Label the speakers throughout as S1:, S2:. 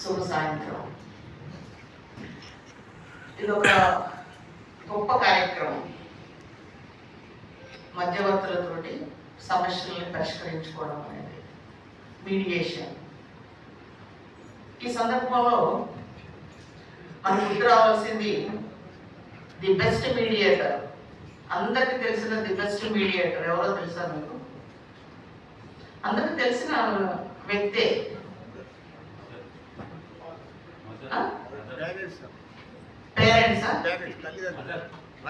S1: శుభ సాయంత్రం. ఇది ఒక గొప్ప కార్యక్రమం. మధ్యవర్తులతోటి సమస్యలను పరిష్కరించుకోవడం అనేది మీడియేషన్. ఈ సందర్భంలో మనకు గుర్తు రావాల్సింది ది బెస్ట్ మీడియేటర్. అందరికీ తెలిసిన ది బెస్ట్ మీడియేటర్ ఎవరో తెలుసా మీకు? అందరికీ తెలిసిన వ్యక్తే.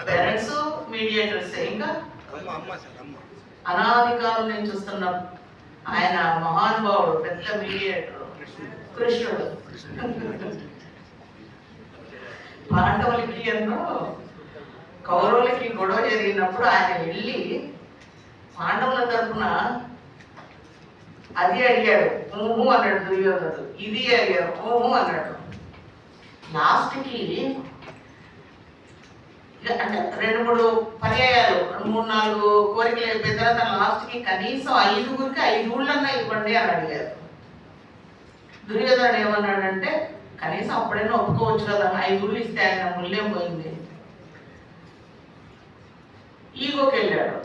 S1: Parents mediators. ఇంకా అనాది కాలం నేను చూస్తున్న ఆయన మహానుభావుడు, పెద్ద మీడియేటర్ కృష్ణుడు. పాండవులకి ఎన్నో కౌరవులకి గొడవ జరిగినప్పుడు ఆయన వెళ్ళి పాండవుల తరఫున అది అడిగాడు, ఊహు అన్నాడు దుర్యోధనుడు. ఇది అడిగాడు, ఊహు అన్నాడు. లాస్ట్కి అంటే 2-3 పర్యాయాలు, 3-4 కోరికలు అయిపోయిన తర్వాత లాస్ట్కి కనీసం 5గురికి 5 ఊళ్ళన్నా ఇవ్వండి అని అడిగారు. దుర్యోధనుడు ఏమన్నాడంటే కనీసం అప్పుడైనా ఒప్పుకోవచ్చు కదా, 5 ఊళ్ళు ఇస్తే ఆయన ముళ్ళేం పోయింది. ఈగోకి వెళ్ళాడు.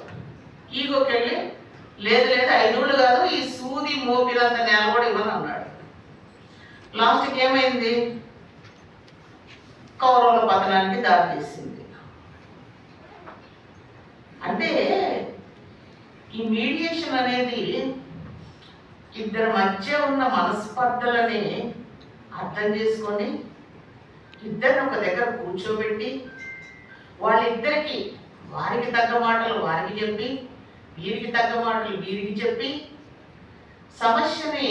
S1: ఈగోకి వెళ్ళి లేదు 5 ఊళ్ళు కాదు, ఈ సూది మోపినంత నేల కూడా ఇవ్వను అన్నాడు. లాస్ట్కి ఏమైంది? కౌరవుల పతనానికి దారితీసింది. అంటే ఈ మీడియేషన్ అనేది ఇద్దరి మధ్య ఉన్న మనస్పర్ధలని అర్థం చేసుకొని ఇద్దరిని ఒక దగ్గర కూర్చోబెట్టి వాళ్ళిద్దరికి వారికి తగ్గ మాటలు వారికి చెప్పి వీరికి తగ్గ మాటలు వీరికి చెప్పి సమస్యని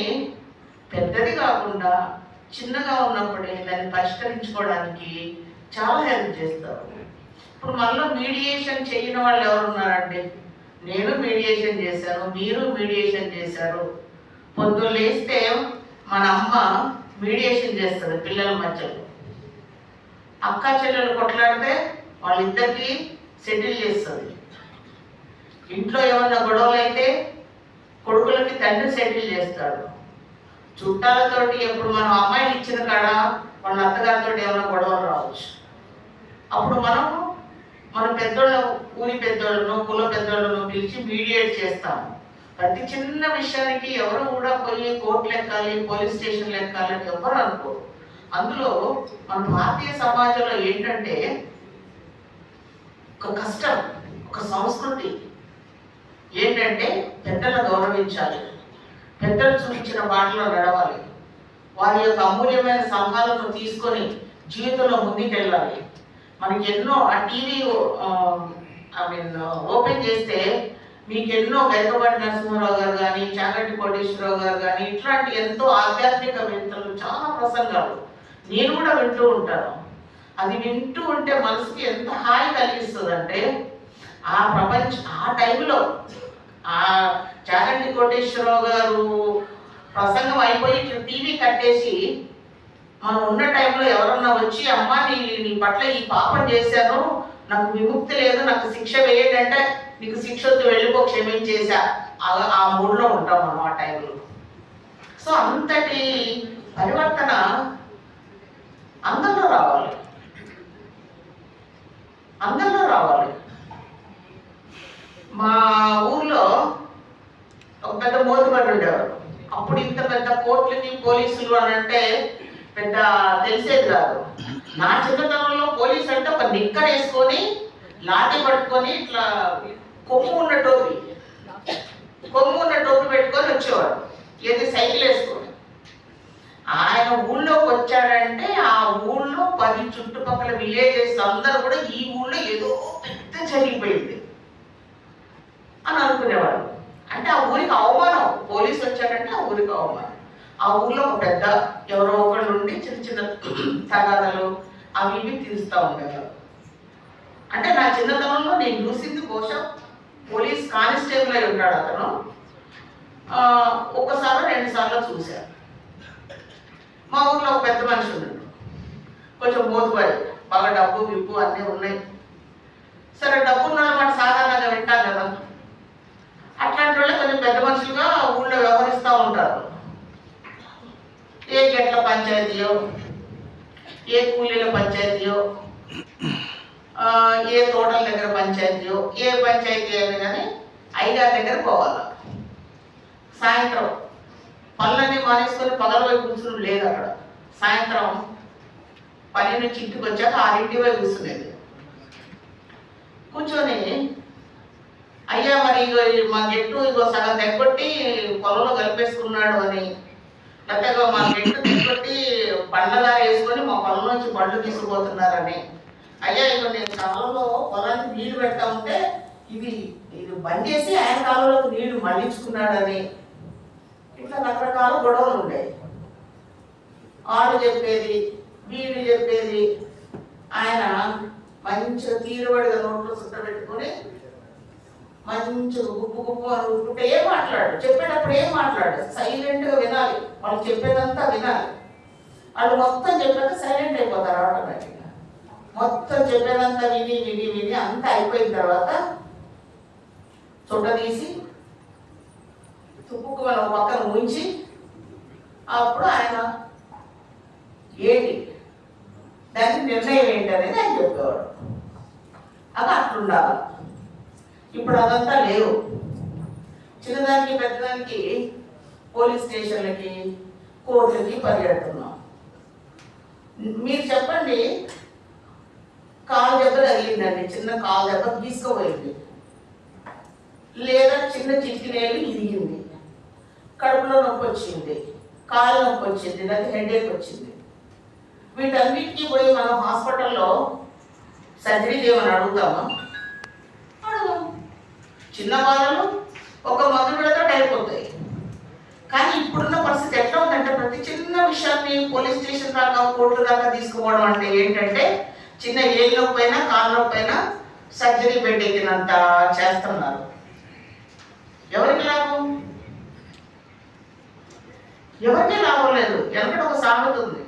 S1: పెద్దది కాకుండా చిన్నగా ఉన్నప్పుడే దాన్ని పరిష్కరించుకోవడానికి చాలా హెల్ప్ చేస్తారు. ఇప్పుడు మనలో మీడియేషన్ చేయని వాళ్ళు ఎవరు ఉన్నారండి? నేను మీడియేషన్ చేశాను, మీరు మీడియేషన్ చేశారు. పొద్దున్న లేస్తే మన అమ్మ మీడియేషన్ చేస్తుంది పిల్లల మధ్యలో. అక్క చెల్లెలు కొట్లాడితే వాళ్ళిద్దరికి సెటిల్ చేస్తుంది. ఇంట్లో ఏమన్నా గొడవలు అయితే కొడుకులకి తండ్రి సెటిల్ చేస్తాడు. చుట్టాలతోటి ఎప్పుడు మనం అమ్మాయిని ఇచ్చిన కాడ వాళ్ళ అత్తగారితో ఏమైనా గొడవలు రావచ్చు. అప్పుడు మన పెద్దోళ్ళ ఊరి పెద్దోళ్ళను కుల పెద్దోళ్ళను పిలిచి మీడియేట్ చేస్తాము. ప్రతి చిన్న విషయానికి ఎవరు కూడా పోయి కోర్టులు ఎక్కాలి, పోలీస్ స్టేషన్లు ఎక్కాలి అని ఎవరు అనుకోరు. అందులో మన భారతీయ సమాజంలో ఏంటంటే ఒక కష్టం, ఒక సంస్కృతి ఏంటంటే పెద్దలను గౌరవించాలి, పెద్దలు చూపించిన బాటలో నడవాలి, వారి యొక్క అమూల్యమైన సలహాలను తీసుకొని జీవితంలో ముందుకెళ్ళాలి. మనకి ఎన్నో ఆ టీవీ ఓపెన్ చేస్తే మీకు ఎన్నో గరికపాటి నరసింహారావు గారు కానీ, చాగంటి కోటేశ్వరరావు గారు కానీ ఇట్లాంటి ఎంతో ఆధ్యాత్మికవేత్తలు చాలా ప్రసంగాలు నేను కూడా వింటూ ఉంటాను. అది వింటూ ఉంటే మనసుకి ఎంత హాయి కలిగిస్తుంది అంటే ఆ టైంలో ఆ చాగంటి కోటేశ్వరరావు గారు ప్రసంగం అయిపోయి టీవీ కట్టేసి మనం ఉన్న టైంలో ఎవరన్నా వచ్చి అమ్మ నీ పట్ల ఈ పాపం చేశాను, నాకు విముక్తి లేదు, నాకు శిక్ష వేయడంటే నీకు శిక్ష వద్దు, వెళ్ళిపో, క్షమించేసా, ఆ మూడ్లో ఉంటాం మనం ఆ టైంలో. సో అంతటి పరివర్తన అందరిలో రావాలి, అందరిలో రావాలి. మా ఊర్లో ఒక పెద్ద మోతుబడి ఉండేవారు. అప్పుడు ఇంత పెద్ద కోర్టులకి పోలీసులు అని అంటే పెద్ద తెలిసేది కాదు. నా చిన్నతనంలో పోలీసు అంటే ఒక నిక్కర్ వేసుకొని లాఠీ పట్టుకొని ఇట్లా కొమ్ము ఉన్న టోపీ పెట్టుకొని వచ్చేవాడు, ఏది సైకిల్ వేసుకొని. ఆయన ఊళ్ళోకి వచ్చాడంటే ఆ ఊళ్ళో 10 చుట్టుపక్కల విలేజెస్ అందరూ కూడా ఈ ఊళ్ళో ఏదో పెద్ద జరిగిపోయింది అని అనుకునేవాడు. అంటే ఆ ఊరికి అవమానం, పోలీసు వచ్చాడంటే ఆ ఊరికి అవమానం. ఆ ఊళ్ళో ఒక పెద్ద ఎవరో ఒకళ్ళు ఉండి చిన్న చిన్న తగాదాలు అవి ఇవి తీరుస్తూ ఉండేవారు. అంటే నా చిన్నతనంలో నేను చూసింది బహుశా పోలీస్ కానిస్టేబుల్ అయి ఉంటాడు అతను. 1-2 సార్లు చూశాను. మా ఊర్లో ఒక పెద్ద మనిషి ఉన్నాడు, కొంచెం మోతుబాయి, బాగా డబ్బు విప్పు అన్నీ ఉన్నాయి. సరే డబ్బు ఉన్న మాట సాధారణంగా వింటాం కదా, అట్లాంటి వాళ్ళు కొంచెం పెద్ద మనుషులుగా ఊళ్ళో వ్యవహరిస్తూ ఉంటారు. ఏ గట్ల పంచాయతీయో, ఏ కూలీల పంచాయతీయో, ఏ తోటల దగ్గర పంచాయతీయో, ఏ పంచాయతీ అయినా కానీ అయ్యగారి దగ్గర పోవాలి. సాయంత్రం పనులన్నీ మానేసుకొని పగలవై కూర్చుని లేదు అక్కడ. సాయంత్రం పని నుంచి ఇంటికి వచ్చాక 6 కూర్చునేది. కూర్చొని అయ్యా మరి మా గెట్టు సగం తెగొట్టి పొలంలో కలిపేసుకున్నాడు అని, లేకపోతే మా గెట్టు తెగొట్టి బండలా వేసుకొని మా పొలం నుంచి బండ్లు తీసుకుపోతున్నారని, అయ్యా నేను కాలంలో పొలానికి నీళ్లు పెడతా ఉంటే ఇది బంద్ చేసి ఆయన కాలంలోకి నీళ్లు మళ్లించుకున్నాడని, ఇట్లా రకరకాల గొడవలు ఉండేవి. వాళ్ళు చెప్పేది, వీళ్ళు చెప్పేది. ఆయన మంచిగా తీరుబడిగా నోట్లో చుట్ట పెట్టుకొని మంచిగా గుప్పు గుప్పు అని ఊరుకుంటే ఏం మాట్లాడు, చెప్పేటప్పుడు ఏం మాట్లాడు, సైలెంట్గా వినాలి. వాళ్ళు చెప్పేదంతా వినాలి. వాళ్ళు మొత్తం చెప్పాక సైలెంట్ అయిపోతారు ఆటోమేటిక్గా. మొత్తం చెప్పేదంతా విని విని విని అంతా అయిపోయిన తర్వాత చుట్ట తీసి తుప్పుకు మనం పక్కన ఉంచి అప్పుడు ఆయన ఏంటి దానికి నిర్ణయం ఏంటి అనేది ఆయన చెప్పేవాడు. అది అట్లుండాలి. ఇప్పుడు అదంతా లేవు. చిన్నదానికి పెద్దదానికి పోలీస్ స్టేషన్లకి, కోర్టులకి పరిగెడుతున్నాం. మీరు చెప్పండి, కాలు దెబ్బ తగిలిందండి, చిన్న కాలు దెబ్బ తీసుకుపోయింది, లేదా చిన్న చిటికినేలు ఇరిగింది, కడుపులో నొప్పి వచ్చింది, కాలు నొప్పి వచ్చింది, లేదా హెడేక్ వచ్చింది. వీటన్నిటికీ పోయి మనం హాస్పిటల్లో సర్జరీ చేయమని అడుగుతామా? అడగం. చిన్న బాధలు ఒక మందు పెడితే అయిపోతాయి. కానీ ఇప్పుడున్న పరిస్థితి ఎట్లా ఉందంటే ప్రతి చిన్న విషయాన్ని పోలీస్ స్టేషన్ దాకా, కోర్టు దాకా తీసుకుపోవడం అంటే ఏంటంటే చిన్న ఏళ్ళు నొప్పైనా కాలు నొప్పైనా సర్జరీ బెడ్ ఎక్కినంత చేస్తున్నారు. ఎవరికి లాభం? ఎవరికీ లాభం లేదు. ఎందుకంటే ఒక సామెత ఉంది,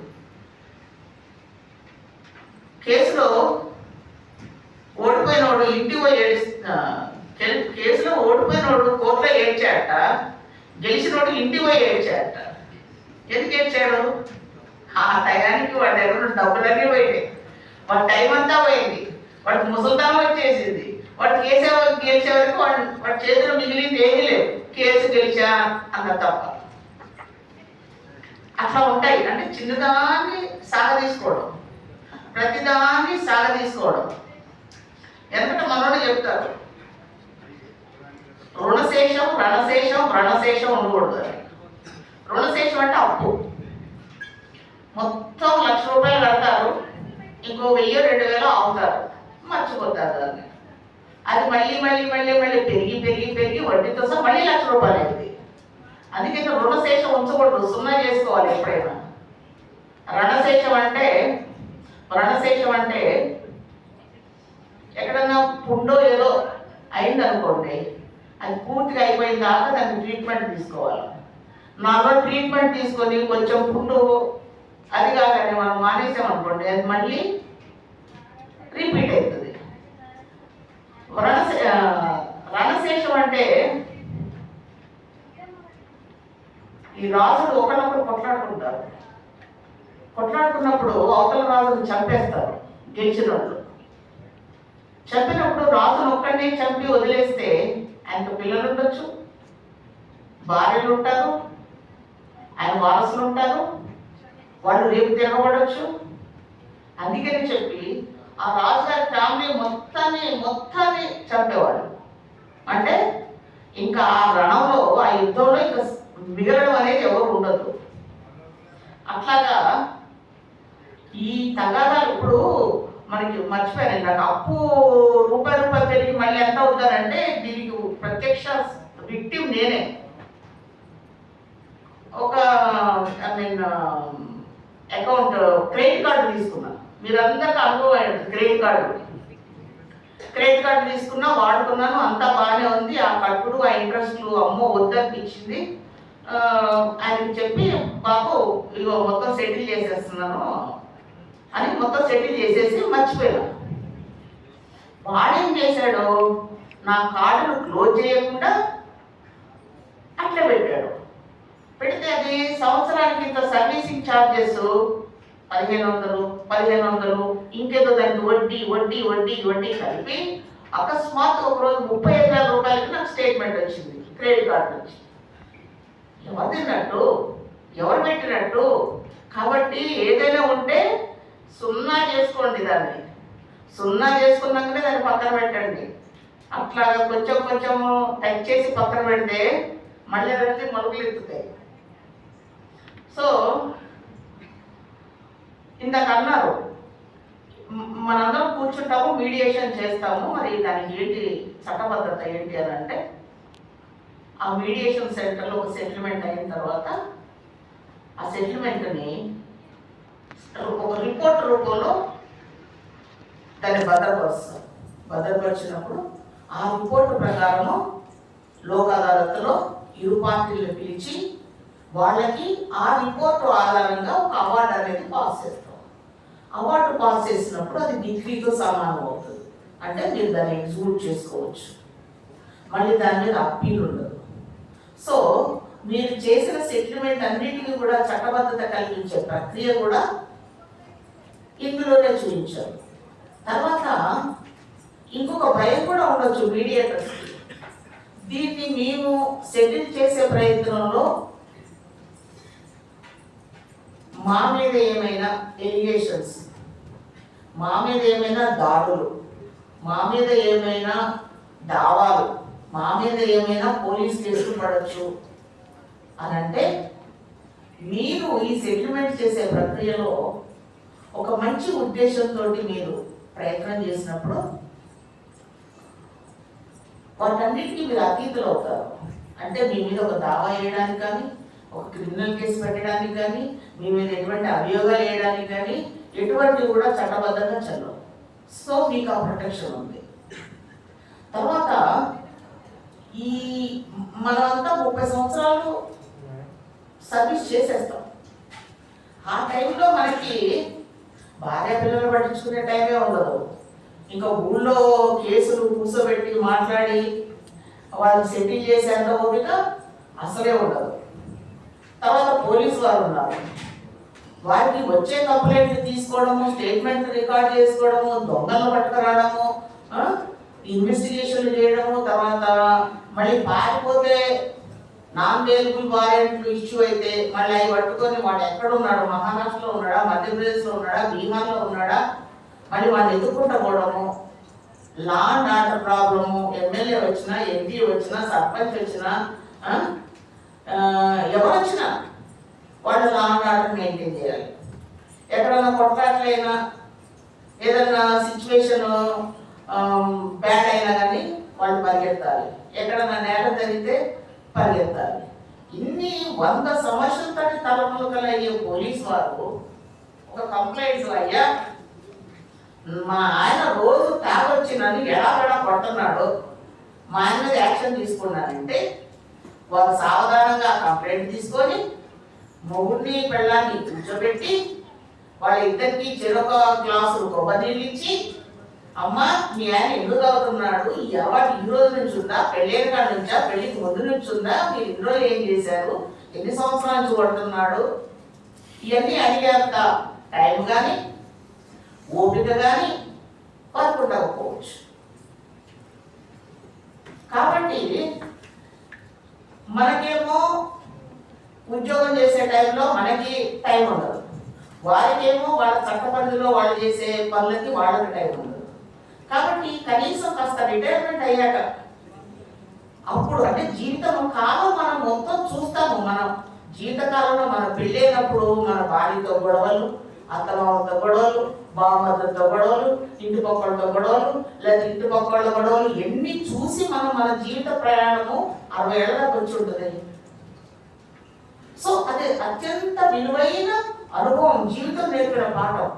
S1: కేసులో ఓడిపోయినోడు ఇంటికి పోయి కేసులో ఓడిపోయినోడు కోర్టులో ఏడ్చాట, గెలిచినోడు ఇంటికి పోయి ఏడ్చాట. ఎందుకు ఏడ్చాడు? ఆ టయానికి వాడి దగ్గర డబ్బులన్నీ పోయింది, వాడి టైం అంతా పోయింది, వాడికి ముసల్దానం వచ్చేసింది, వాడు కేసు గెలిచే వరకు వాడి చేతిలో మిగిలింది ఏమీ లేదు, కేసు గెలిచా అన్న తప్ప. అట్లా ఉంటాయి. అంటే చిన్నదాన్ని సాగదీసుకోవడం, ప్రతిదాన్ని సాగదీసుకోవడం. ఎందుకంటే మనోడు చెప్తారు, రుణశేషం రణశేషం రణశేషం ఉండకూడదు. రుణశేషం అంటే అప్పు. మొత్తం 1,00,000 రూపాయలు కడతారు, ఇంకో 1000-2000 అవుతారు, మర్చిపోతారు దాన్ని. అది మళ్ళీ మళ్ళీ మళ్ళీ మళ్ళీ పెరిగి పెరిగి పెరిగి వడ్డీతో సహా మళ్ళీ 1,00,000 రూపాయలు అయింది. అందుకే రుణశేషం ఉంచకూడదు, 0 చేసుకోవాలి ఎప్పుడైనా. రణశేషం అంటే ఎక్కడన్నా పుండో ఏదో అయిందనుకోండి, అది పూర్తిగా అయిపోయిన దాకా దానికి ట్రీట్మెంట్ తీసుకోవాలి. నాలో ట్రీట్మెంట్ తీసుకొని కొంచెం పుండు అది కాదని మనం మానేసామనుకోండి, అది మళ్ళీ రిపీట్ అవుతుంది. రణశేషం అంటే ఈ రాజులు ఒకరినొకరు కొట్లాడుకుంటారు. కొట్లాడుకున్నప్పుడు అవతల రాజును చంపేస్తారు గెలిచిన వాళ్ళు. చంపినప్పుడు రాజును ఒక్కడినే చంపి వదిలేస్తే ఆయనకు పిల్లలు ఉండొచ్చు, భార్యలు ఉంటారు, ఆయన వారసులు ఉంటారు, వాళ్ళు రేపు తిరగబడవచ్చు. అందుకని చెప్పి ఆ రాజుగారి ఫ్యామిలీ మొత్తాన్ని చంపేవాళ్ళు. అంటే ఇంకా ఆ రణంలో, ఆ యుద్ధంలో ఇంకా మిగలడం అనేది ఎవరు ఉండదు. అట్లాగా ఈ తగాదాలు ఇప్పుడు మనకి మర్చిపోయాను. నాకు అప్పు రూపాయి పెరిగి మళ్ళీ ఎంత అవుతారంటే దీనికి ప్రత్యక్ష విక్టిమ్ నేనే. ఒక అకౌంట్ క్రెడిట్ కార్డు తీసుకున్నా, మీరందరికీ అనుభవం. క్రెడిట్ కార్డు తీసుకున్నా, వాడుకున్నాను, అంతా బాగానే ఉంది. ఆ కట్టుడు, ఆ ఇంట్రెస్ట్లు అమ్మో వద్దనిపించింది. ఆయనకి చెప్పి బాబు ఇగో మొత్తం సెటిల్ చేసేస్తున్నాను అని మొత్తం సెటిల్ చేసేసి మర్చిపోయాను. వాడేం చేశాడు, నా కార్డును క్లోజ్ చేయకుండా అట్లా పెట్టాడు. పెడితే అది సంవత్సరానికి ఇంత సర్వీసింగ్ ఛార్జెస్ 1500 ఇంకేదో దానికి వడ్డీ వడ్డీ వడ్డీ వడ్డీ కలిపి అకస్మాత్ ఒకరోజు 35,000 రూపాయలకి నాకు స్టేట్మెంట్ వచ్చింది క్రెడిట్ కార్డు నుంచి. ఎవరు తిన్నట్టు, ఎవరు పెట్టినట్టు? కాబట్టి ఏదైనా ఉంటే సున్నా చేసుకోండి, దాన్ని సున్నా చేసుకున్నాకనే దాన్ని పక్కన పెట్టండి. అట్లాగా కొంచెం కొంచెము టచ్ చేసి పక్కన పెడితే మళ్ళీ అదంటే మలుపులు ఎత్తుతాయి. సో ఇందాక అన్నారు మనందరం కూర్చుంటాము, మీడియేషన్ చేస్తాము. మరి దానికి ఏంటి చట్టబద్ధత ఏంటి అని అంటే, ఆ మీడియేషన్ సెంటర్లో ఒక సెటిల్మెంట్ అయిన తర్వాత ఆ సెటిల్మెంట్ని ఒక రిపోర్ట్ రూపంలో దాన్ని భద్రపరుస్తారు. భద్రపరిచినప్పుడు ఆ రిపోర్టు ప్రకారము లోక్ అదాలత్లో ఇరు పార్టీలను పిలిచి వాళ్ళకి ఆ రిపోర్టు ఆధారంగా ఒక అవార్డు అనేది పాస్ చేస్తాం. అవార్డు పాస్ చేసినప్పుడు అది డిగ్రీతో సమానం అవుతుంది. అంటే మీరు దాన్ని ఎగ్జిక్యూట్ చేసుకోవచ్చు, మళ్ళీ దాని మీద అప్పీల్ ఉండదు. సో మీరు చేసిన సెటిల్మెంట్ అన్నిటికీ కూడా చట్టబద్ధత కల్పించే ప్రక్రియ కూడా ఇందులోనే చూపించారు. తర్వాత ఇంకొక భయం కూడా ఉండొచ్చు మీడియేటర్స్కి. దీన్ని మేము సెటిల్ చేసే ప్రయత్నంలో మా మీద ఏమైనా ఎలిగేషన్స్, మా మీద ఏమైనా దాడులు, మా మీద ఏమైనా దావాలు, మా మీద ఏమైనా పోలీస్ కేసులు పడవచ్చు అని అంటే, మీరు ఈ సెటిల్మెంట్ చేసే ప్రక్రియలో ఒక మంచి ఉద్దేశంతో మీరు ప్రయత్నం చేసినప్పుడు వాటన్నిటికీ మీరు అతీతులు అవుతారు. అంటే మీ మీద ఒక దావా వేయడానికి కానీ, ఒక క్రిమినల్ కేసు పెట్టడానికి కానీ, మీ మీద ఎటువంటి అభియోగాలు వేయడానికి కానీ ఎటువంటివి కూడా చట్టబద్ధంగా చెల్లవు. సో మీకు ఆ ప్రొటెక్షన్ ఉంది. తర్వాత ఈ మనమంతా 30 సంవత్సరాలు సర్వీస్ చేసేస్తాం. ఆ టైంలో మనకి భార్య పిల్లలు పట్టించుకునే టైమే ఉండదు. ఇంకా ఊళ్ళో కేసులు కూర్చోబెట్టి మాట్లాడి వాళ్ళు సెటిల్ చేసేంత ఓపిక అసలే ఉండదు. తర్వాత పోలీసు వారు ఉన్నారు, వారికి వచ్చే కంప్లైంట్ తీసుకోవడము, స్టేట్మెంట్ రికార్డ్ చేసుకోవడము, దొంగలను పట్టుకురావడము, ఇన్వెస్టిగేషన్లు చేయడము, తర్వాత మళ్ళీ పారిపోతే నాన్ వేలబుల్ వారెంట్లు ఇష్యూ అయితే మళ్ళీ అవి పట్టుకొని వాడు ఎక్కడున్నాడు, మహారాష్ట్రలో ఉన్నాడా, మధ్యప్రదేశ్లో ఉన్నాడా, బీహార్లో ఉన్నాడా, మళ్ళీ వాడిని ఎదుర్కొంటూ పోవడము, law and order problem, MLA వచ్చినా, ఎంపీ వచ్చినా, సర్పంచ్ వచ్చినా, ఎవరు వచ్చినా వాళ్ళు లా అండ్ ఆర్డర్ మెయింటైన్ చేయాలి. ఎక్కడన్నా కొట్లాట్లైనా, ఏదన్నా సిచ్యువేషన్ బ్యాడ్ అయినా కానీ వాళ్ళు పరిగెత్తాలి. ఎక్కడన్నా నేరం జరిగితే పరిగెత్తాలి. ఇన్ని 100 సమస్యలతో తలములకలయ్యే పోలీసు వారు ఒక కంప్లైంట్, అయ్యా మా ఆయన రోజు తాగొచ్చి నన్ను ఎలా కొడుతున్నాడు, మా ఆయన మీద యాక్షన్ తీసుకున్నానంటే వాళ్ళు సావధానంగా కంప్లైంట్ తీసుకొని మొగుడిని పెళ్ళాన్ని కూర్చోబెట్టి వాళ్ళిద్దరికి చెరొక గ్లాసులు కొబ్బరి నీళ్ళు ఇచ్చి, అమ్మ మీ ఆయన ఎందుకు అవుతున్నాడు, ఈ అవార్డు ఈ రోజు నుంచి ఉందా, పెళ్ళైన కాడ నుంచా, పెళ్ళికి ముందు నుంచి ఉందా, మీరు ఇన్ని రోజులు ఏం చేశారు, ఎన్ని సంవత్సరాల నుంచి కొడుతున్నాడు, ఇవన్నీ అడిగేంత టైం కానీ ఓపిక కానీ వారికి ఉండకపోవచ్చు. కాబట్టి మనకేమో ఉద్యోగం చేసే టైంలో మనకి టైం ఉండదు, వారికేమో వాళ్ళ చట్ట పరిధిలో వాళ్ళు చేసే పనులకి వాళ్ళకి టైం ఉండదు. కాబట్టి కనీసం కాస్త రిటైర్మెంట్ అయ్యాక అప్పుడు అంటే జీవితం కాలం మనం మొత్తం చూస్తాము. మనం జీవితకాలంలో మన పెళ్ళైనప్పుడు మన భార్యతో గొడవలు, అత్తమామతో గొడవలు, బావమద్దతో గొడవలు, ఇంటి పక్కలతో గొడవలు, లేదా ఇంటి పక్కల గొడవలు ఎన్ని చూసి మన జీవిత ప్రయాణము 60 ఏళ్ళ దాకా వచ్చి ఉంటుంది. సో అది అత్యంత విలువైన అనుభవం, జీవితం నేర్పిన పాఠం.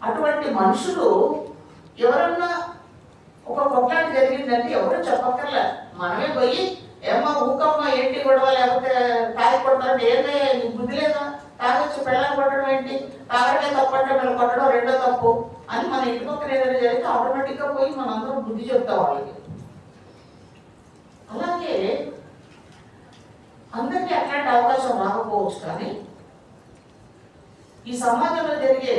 S1: అటువంటి మనుషులు ఎవరన్నా ఒక కొట్లాట జరిగిందంటే ఎవరు చెప్పక్కర్లే, మనమే పోయి ఏమ్మా ఊకమ్మ ఏంటి గొడవ, లేకపోతే తాగి కొడతారంటే ఏమే నీకు బుద్ధి లేదా, తాగొచ్చి పెళ్ళని కొట్టడం ఏంటి, తాగడమే తప్పంటే మనం కొట్టడం రెండో తప్పు అని మన ఇంటి పక్కన ఏదైనా జరిగితే ఆటోమేటిక్గా పోయి మనందరం బుద్ధి చెప్తాం వాళ్ళకి. అలాగే అందరికీ అట్లాంటి అవకాశం రాకపోవచ్చు, కానీ ఈ సమాజంలో జరిగే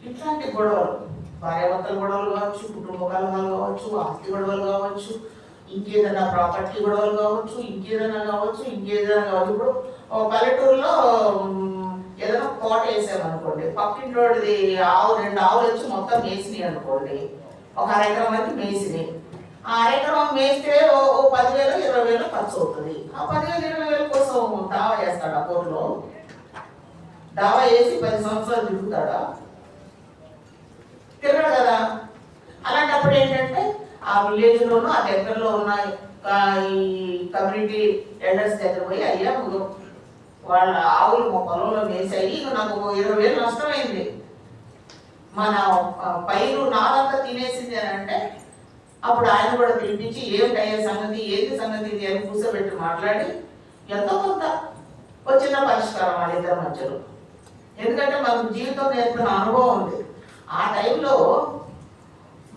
S1: ఇట్లాంటి గొడవలు, భార్యాభర్తల గొడవలు కావచ్చు, కుటుంబ కలహాలు కావచ్చు, ఆస్తి గొడవలు కావచ్చు, ఇంకేదైనా ప్రాపర్టీ గొడవలు కావచ్చు, ఇంకేదైనా కావచ్చు. ఇప్పుడు పల్లెటూరులో ఏదైనా కోట వేసామనుకోండి, పక్కింటి రోడ్డుది రెండు ఆవులు వచ్చి మొత్తం మేసినాయి అనుకోండి, ఒక అరెకరం వరకు మేసినాయి. ఆ అరెకరం మేస్తే ఓ 10,000 20,000 ఖర్చు అవుతుంది. ఆ 10,000 20,000 కోసం దావా చేస్తాడు ఆ కోర్టులో. దావా వేసి 10 సంవత్సరాలు తిరుగుతాడా? తిరగడు కదా. అలాంటప్పుడు ఏంటంటే ఆ విలేజ్లోనూ ఆ దగ్గరలో ఉన్న ఈ కమ్యూనిటీ ఎల్డర్స్ దగ్గర పోయి, అయ్యా వాళ్ళ ఆవులు మా పొలంలో వేసాయి, నాకు 20,000 నష్టమైంది, మన పైరు నాదంతా తినేసింది అని అంటే, అప్పుడు ఆయన కూడా పిలిపించి ఏమిటయ్యే సంగతి, ఏంటి సంగతి ఇది అని కూర్చోబెట్టి మాట్లాడి ఎంతో కొంత వచ్చిన పరిష్కారం వాళ్ళిద్దరి మధ్యలో. ఎందుకంటే మనకు జీవితం నేర్పిన అనుభవం ఉంది. ఆ టైంలో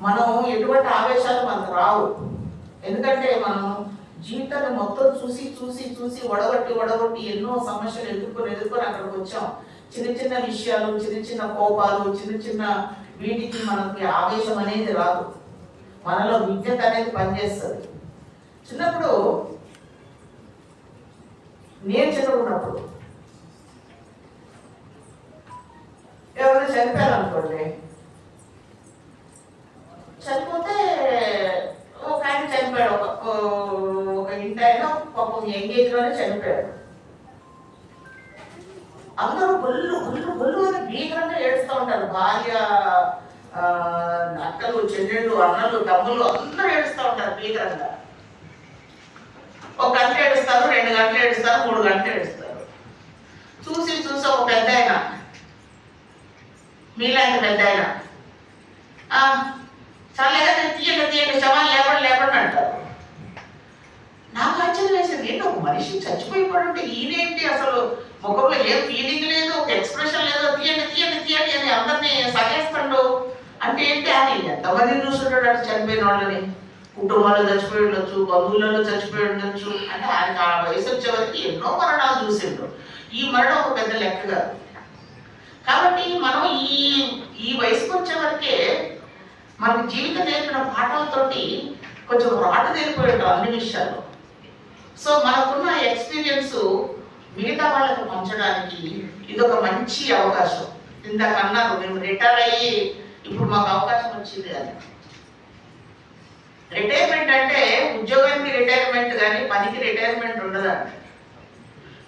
S1: మనం ఎటువంటి ఆవేశాలు మనకు రావు. ఎందుకంటే మనం జీవితాన్ని మొత్తం చూసి చూసి చూసి వడగొట్టి ఎన్నో సమస్యలు ఎదుర్కొని అక్కడికి వచ్చాం. చిన్న చిన్న విషయాలు, చిన్న చిన్న కోపాలు, చిన్న వీటికి మనకి ఆవేశం అనేది రాదు. మనలో విద్యత అనేది పనిచేస్తుంది. చిన్నప్పుడు నేను చదువుకున్నప్పుడు ఎవరైనా చనిపోయారనుకోండి, చనిపోతే ఒక ఆయన చనిపోయాడు, ఒక ఇంటి ఆయన పాపం ఎంగేజ్లోనే చనిపోయాడు. అందరూ గుళ్ళు అని భీకరంగా ఏడుస్తూ ఉంటారు. భార్య, అక్కలు, చెల్లెళ్ళు, అన్నలు, తమ్ముళ్ళు అందరూ ఏడుస్తూ ఉంటారు భీకరంగా. 1 గంట ఏడుస్తారు, 2 గంటలు ఏడుస్తారు, 3 గంటలు ఏడుస్తారు. చూసి ఒక పెద్ద ఆయన, మీలాంటి పెద్ద ఆయన, చాలా తీయండి శవాలు లేపండి అంటారు. నాకు ఆశ్చర్యం వేసింది, ఏంటి ఒక మనిషి చచ్చిపోయిపోతుంటే ఈయనేంటి అసలు ముఖంలో ఏం ఫీలింగ్ లేదు, ఒక ఎక్స్ప్రెషన్ లేదు, తీయండి అని అందరినీ సగేస్తాడు అంటే ఏంటి? అని ఎంతమందిని చూస్తుంటాడు అంటే చనిపోయిన వాళ్ళని. కుటుంబాలు చచ్చిపోయి ఉండొచ్చు, బంధువులలో చచ్చిపోయి ఉండొచ్చు. అంటే ఆయనకు ఆ వయసు వచ్చే వరకు ఎన్నో మరణాలు చూసిండు. ఈ మరణం ఒక పెద్ద లెక్క కాదు. కాబట్టి మనం ఈ వయసుకు వచ్చే వరకే మనకి జీవితం నేర్పిన పాఠాలతోటి కొంచెం రాటు నేర్పిపోయి ఉంటాం అన్ని విషయాల్లో. సో మనకున్న ఎక్స్పీరియన్స్ మిగతా వాళ్ళకు పంచడానికి ఇది ఒక మంచి అవకాశం. ఇందాక అన్నారు మేము రిటైర్ అయ్యి ఇప్పుడు మాకు అవకాశం వచ్చింది అని. రిటైర్మెంట్ అంటే ఉద్యోగానికి రిటైర్మెంట్ కానీ పనికి రిటైర్మెంట్ ఉండదండి.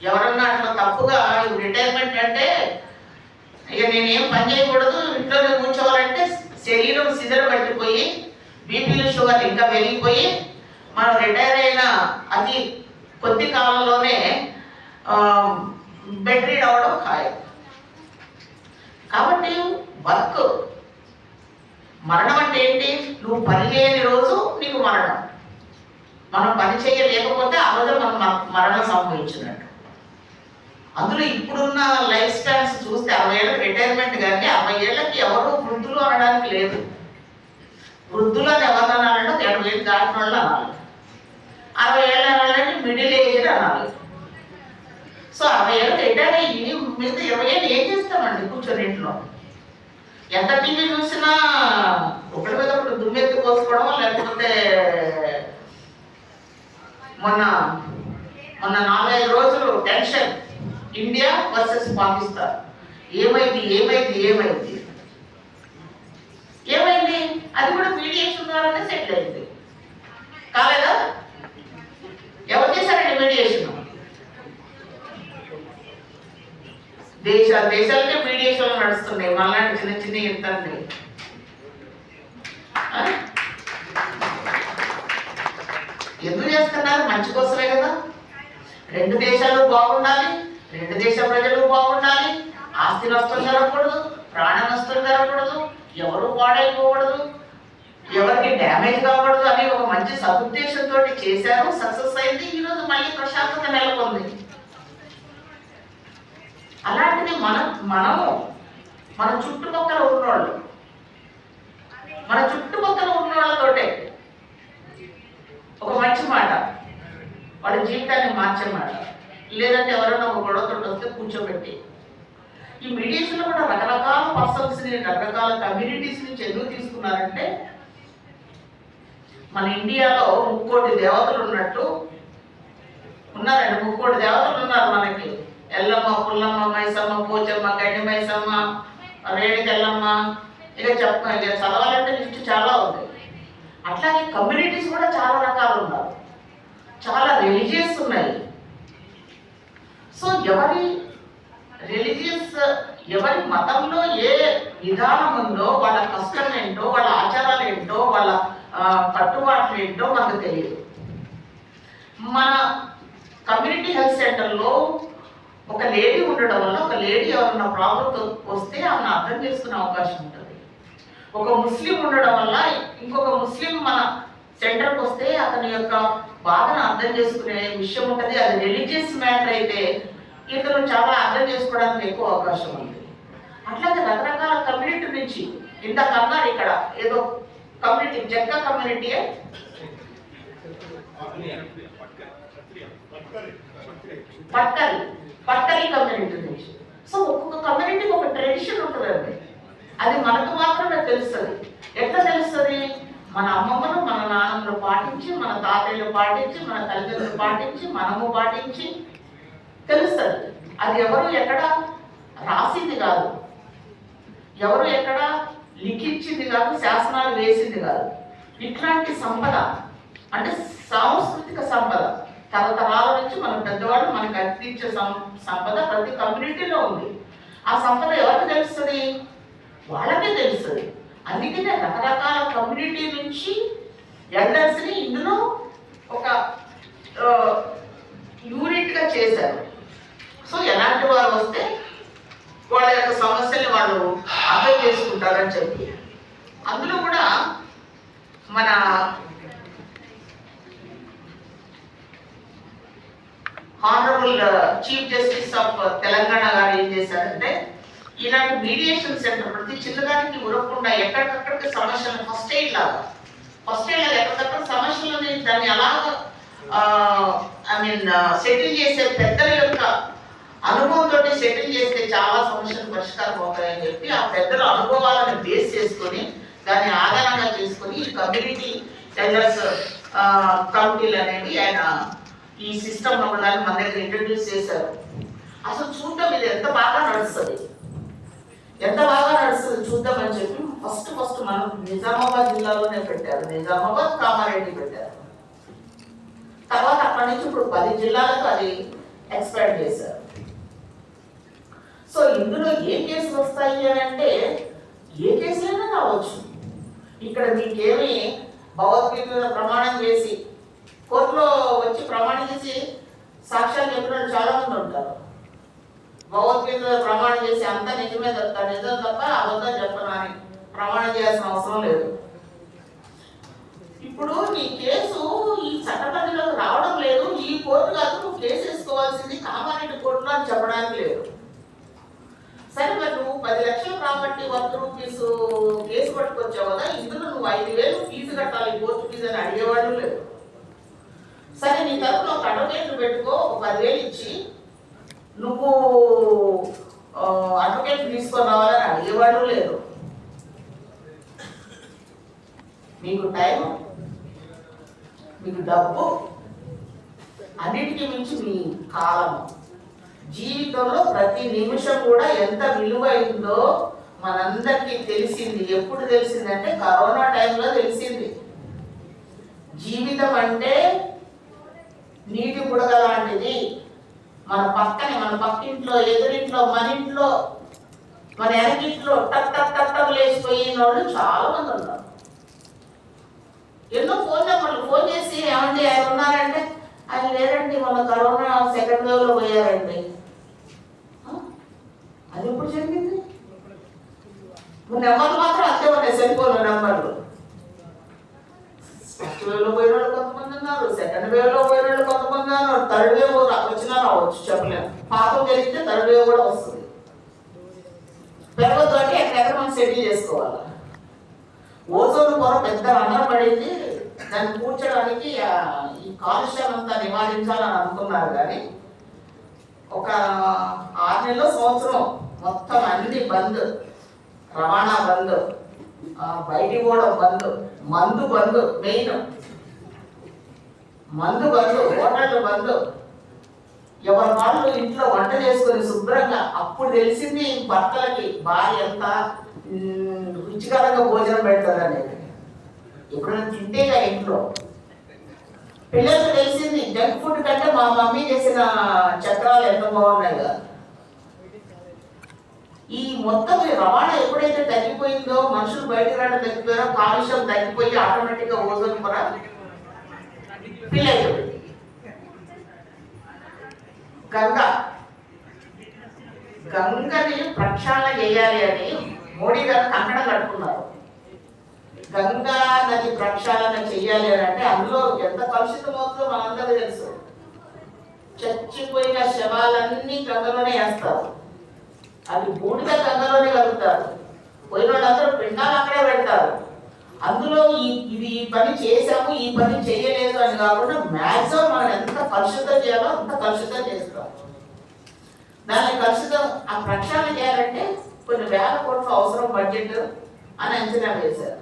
S1: ఎవరన్నా అట్లా తప్పుగా రిటైర్మెంట్ అంటే ఇక నేనేం పని చేయకూడదు, ఇంట్లోనే కూర్చోవాలంటే శరీరం సిదర పట్టిపోయి బీపీలు షుగర్ ఇంకా పెరిగిపోయి మనం రిటైర్ అయిన అతి కొద్ది కాలంలోనే బెడ్ రీడ్ అవ్వడం ఖాయం. కాబట్టి వర్క్, మరణం అంటే ఏంటి? నువ్వు పని చేయని రోజు నీకు మరణం. మనం పని చేయలేకపోతే ఆ రోజు మనం మరణం సంభవించినట్టు. అందులో ఇప్పుడున్న లైఫ్ స్టైల్స్ చూస్తే 60 ఏళ్ళకి రిటైర్మెంట్ కానీ 60 ఏళ్ళకి ఎవరు వృద్ధులు అనడానికి లేదు. వృద్ధులు అని ఎవరు అనాలంటే 70 ఏళ్ళు దాటిన వాళ్ళు అనాలి, 60 ఏళ్ళు అనాలంటే మిడిల్ ఏజ్ అనాలి. సో 60 ఏళ్ళు రిటైర్ అయ్యి మిగతా 20 ఏళ్ళు ఏం చేస్తామండి కూర్చొని ఇంట్లో? ఎంత టీవీ చూసినా ఒకటి మీద ఒకటి దుమ్మెత్తి పోసుకోవడం, లేకపోతే మొన్న 4-5 రోజులు టెన్షన్, ఇండియా వర్సెస్ పాకిస్తాన్. ఏమైంది? అది కూడా మీడియేషన్ ద్వారానే సెటిల్ అయింది కాలేదా? ఎవరు చేశారండి మీడియేషన్? దేశాలకే మీడియేషన్లు నడుస్తున్నాయి. మళ్ళీ చిన్న ఇంతండి. ఎందుకు చేస్తున్నారు? మంచి కోసమే కదా. 2 దేశాలు బాగుండాలి, 2 దేశ ప్రజలు బాగుండాలి, ఆస్తి నష్టం జరగకూడదు, ప్రాణ నష్టం జరగకూడదు, ఎవరు పాడైపోకూడదు, ఎవరికి డ్యామేజ్ కాకూడదు అని ఒక మంచి సదుద్దేశంతో చేశారు. సక్సెస్ అయింది. ఈరోజు మళ్ళీ ప్రశాంతత నెలకొంది. అలాంటిది మనము మన చుట్టుపక్కల ఉన్నోళ్ళతోటే ఒక మంచి మాట, వాడి జీవితాన్ని మార్చమాట, లేదంటే ఎవరైనా ఒక గొడవతో వస్తే కూర్చోబెట్టి. ఈ మీడియేషన్లో కూడా రకరకాల పర్సన్స్ని, రకరకాల కమ్యూనిటీస్ నుంచి ఎందుకు తీసుకున్నారంటే, మన ఇండియాలో 3 కోటి దేవతలు ఉన్నట్టు ఉన్నారండి. 3 కోటి దేవతలు ఉన్నారు మనకి. ఎల్లమ్మ, పుల్లమ్మ, మైసమ్మ, పోచమ్మ, గడ్డి మైసమ్మ, రేణికెల్లమ్మ, ఇక చదవాలంటే లిస్ట్ చాలా ఉంది. అట్లాగే కమ్యూనిటీస్ కూడా చాలా రకాలు ఉన్నారు, చాలా రిలీజియస్ ఉన్నాయి. సో ఎవరి మతంలో ఏ విధానం ఉందో, వాళ్ళ కష్టం ఏంటో, వాళ్ళ ఆచారాలు ఏంటో, వాళ్ళ కట్టుబాట్లు ఏంటో మనకు తెలియదు. మన కమ్యూనిటీ హెల్త్ సెంటర్లో ఒక లేడీ ఉండడం వల్ల, ఒక లేడీ ఎవరన్నా ప్రాబ్లంతో వస్తే ఆమెను అర్థం చేసుకునే అవకాశం ఉంటుంది. ఒక ముస్లిం ఉండడం వల్ల ఇంకొక ముస్లిం మన సెంటర్కి వస్తే అతని యొక్క బాధను అర్థం చేసుకునే విషయం ఉంటుంది. అది రిలీజియస్ మ్యాటర్ అయితే ఇతను చాలా అర్థం చేసుకోవడానికి ఎక్కువ అవకాశం ఉంది. అట్లాగే రకరకాల కమ్యూనిటీ నుంచి ఇంతకన్నా ఇక్కడ ఏదో కమ్యూనిటీ, జగ్గ కమ్యూనిటీ, పట్టరి కమ్యూనిటీ నుంచి. సో ఒక్కొక్క కమ్యూనిటీకి ఒక ట్రెడిషన్ ఉంటుందండి. అది మనకు మాత్రమే తెలుస్తుంది. ఎట్లా తెలుస్తుంది? మన అమ్మమ్మను, మన నాన్నమ్మను పాటించి, మన తాతయ్యలు పాటించి, మన తల్లిదండ్రులు పాటించి, మనము పాటించి తెలుస్తుంది. అది ఎవరు ఎక్కడ రాసింది కాదు, ఎవరు ఎక్కడ లిఖించింది కాదు, శాసనాలు వేసింది కాదు. ఇట్లాంటి సంపద అంటే సాంస్కృతిక సంపద తరతరాల నుంచి మన పెద్దవాళ్ళు మనకు అందించే సంపద ప్రతి కమ్యూనిటీలో ఉంది. ఆ సంపద ఎవరికి తెలుస్తుంది? వాళ్ళకే తెలుస్తుంది. అందుకనే రకరకాల కమ్యూనిటీ నుంచి ఎల్డర్స్ని ఇందులో ఒక యూనిట్గా చేశారు. సో ఎలాంటి వారు వస్తే వాళ్ళ యొక్క సమస్యల్ని వాళ్ళు అర్థం చేసుకుంటారని చెప్పి, అందులో కూడా మన honourable chief justice of Telangana గారు ఏం చేశారంటే, ఇలాంటి మీడియేషన్ సెంటర్ ప్రతి చిన్నదానికి ఉరకుండా ఎక్కడికక్కడికి సమస్యలు ఫస్ట్ ఎయిడ్ లాగా ఎక్కడికక్కడ సమస్యలని దాన్ని అలాగ సెటిల్ చేసే పెద్దల యొక్క అనుభవంతో సెటిల్ చేస్తే చాలా సమస్యలు పరిష్కారం అవుతాయని చెప్పి ఆ పెద్దల అనుభవాలను బేస్ చేసుకొని దాన్ని ఆధారంగా చేసుకొని ఈ కమ్యూనిటీ టెండర్స్ కమిటీలు అనేవి ఆయన ఈ సిస్టమ్ ఒకదాన్ని మన దగ్గర ఇంట్రడ్యూస్ చేశారు. అసలు చూద్దాం ఇది ఎంత బాగా నడుస్తుంది చూద్దామని చెప్పి ఫస్ట్ మనం నిజామాబాద్ జిల్లాలోనే పెట్టారు. నిజామాబాద్, కామారెడ్డి పెట్టారు. తర్వాత అక్కడి నుంచి ఇప్పుడు 10 జిల్లాలకు అది ఎక్స్పాండ్ చేశారు. సో ఇందులో ఏ కేసులు వస్తాయి అని అంటే ఏ కేసులైనా రావచ్చు. ఇక్కడ మీకేమి భగవద్గీత ప్రమాణం చేసి కోర్టులో వచ్చి ప్రమాణం చేసి సాక్ష్యాలు చెప్పిన చాలా మంది ఉంటారు. భగవద్గీత ప్రమాణం చేసి అంతా నిజమే చెప్తారు, నిజం తప్ప అబద్ధం చెప్పను అని ప్రమాణం చేయాల్సిన అవసరం లేదు. ఇప్పుడు నీ కేసు ఈ చట్టపరిధిలోకి రావడం లేదు, ఈ కోర్టు కాదు నువ్వు కేసు వేసుకోవాల్సింది కామారెడ్డి కోర్టులో అని చెప్పడానికి లేదు. సరే మరి నువ్వు 10 లక్షల ప్రాపర్టీ 100 రూపీస్ కేసు పట్టుకొచ్చావు కదా, ఇందులో నువ్వు 5,000 ఫీజు కట్టాలి, కోర్టు ఫీజు అని అడిగేవాడు లేదు. సరే నీ తరఫున ఒక అడ్వకేట్లు పెట్టుకో, 10,000 ఇచ్చి నువ్వు అడ్వకేట్ తీసుకొని రావాలని అడిగేవాడు లేదు. మీకు టైం, మీకు డబ్బు, అన్నిటికీ మించి మీ కాలం, జీవితంలో ప్రతి నిమిషం కూడా ఎంత విలువైందో మనందరికీ తెలిసింది. ఎప్పుడు తెలిసిందంటే కరోనా టైంలో తెలిసింది. జీవితం అంటే నీటి బుడగ లాంటిది. మన పక్కింట్లో, ఎదురింట్లో, మన ఇంట్లో, మన వెనకింట్లో టక్ టక్ టక్ టక్ లేచిపోయిన వాళ్ళు చాలా మంది ఉన్నారు. ఎన్నో ఫోన్ నెంబర్లు ఫోన్ చేసి ఏమండి ఆయన ఉన్నారంటే ఆయన లేరండి, మన కరోనా సెకండ్ వేవ్ లో పోయారండి. అది ఎప్పుడు జరిగింది? నెంబర్లు మాత్రం అంతే ఉన్నాయి, సెల్ ఫోన్ నెంబర్లు. ఫస్ట్ వేవ్ లో పోయిన వాళ్ళు కొంతమంది ఉన్నారు, సెకండ్ వేవ్ లో పోయిన వాళ్ళు కొంతమంది ఉన్నారు, థర్డ్ వేవ్ వచ్చినా రావచ్చు, చెప్పలేము. పాపం జరిగితే థర్డ్ వేవ్ కూడా వస్తుంది. పెరగొద్దు అంటే ఎక్కడెక్కడ మనం సెటిల్ చేసుకోవాలి. ఓజోన్ పొర పెద్ద రంధ్రం పడింది, దాన్ని కూర్చోడానికి ఈ కాలుష్యం అంతా నివారించాలని అనుకున్నారు. కానీ ఒక 6 నెలల సంవత్సరం మొత్తం అన్ని బంద్, రవాణా బంద్, బయటికి పోవడం బంద్, మందు బంద్, మెయిన్ మందు బంద్, హోటళ్ళు బంద్. ఎవరి వాళ్ళు ఇంట్లో వంట చేసుకొని శుభ్రంగా. అప్పుడు తెలిసింది భర్తలకి భార్య ఎంత రుచికరంగా భోజనం పెడతారు అనేది. ఎప్పుడైనా తింటేగా ఇంట్లో. పిల్లలకు తెలిసింది జంక్ ఫుడ్ కంటే మా మమ్మీ చేసిన చక్రాలు ఎంత బాగున్నాయి కదా. ఈ మొత్తం రవాణా ఎప్పుడైతే తగ్గిపోయిందో, మనుషులు బయటకు రావడం తగ్గిపోయారో, కాలుష్యం తగ్గిపోయి ఆటోమేటిక్గా ఓజోన్ కూడా ఫిల్ అయిపోయింది. గంగని ప్రక్షాళన చేయాలి అని మోడీ గారు కంకణం కట్టుకున్నారు. గంగా నది ప్రక్షాళన చెయ్యాలి అని అంటే అందులో ఎంత కలుషితం అవుతుందో మనందరూ తెలుసు. చచ్చిపోయిన శవాలన్నీ గంగలోనే వేస్తారు. అది బూడిద గంగలోనే కలుగుతారు. పోయిన వాళ్ళందరూ పిండాలు అక్కడే పెడతారు. అందులో ఈ పని చేసాము, ఈ పని చేయలేదు అని కాకుండా మ్యాక్సిమం మనం ఎంత కలుషితం చేయాలో అంత కలుషితం చేస్తాం. దాన్ని కలుషితం ఆ ప్రక్షాళన చేయాలంటే కొన్ని వేల కోట్ల అవసరం బడ్జెట్ అని అంచనా వేశారు.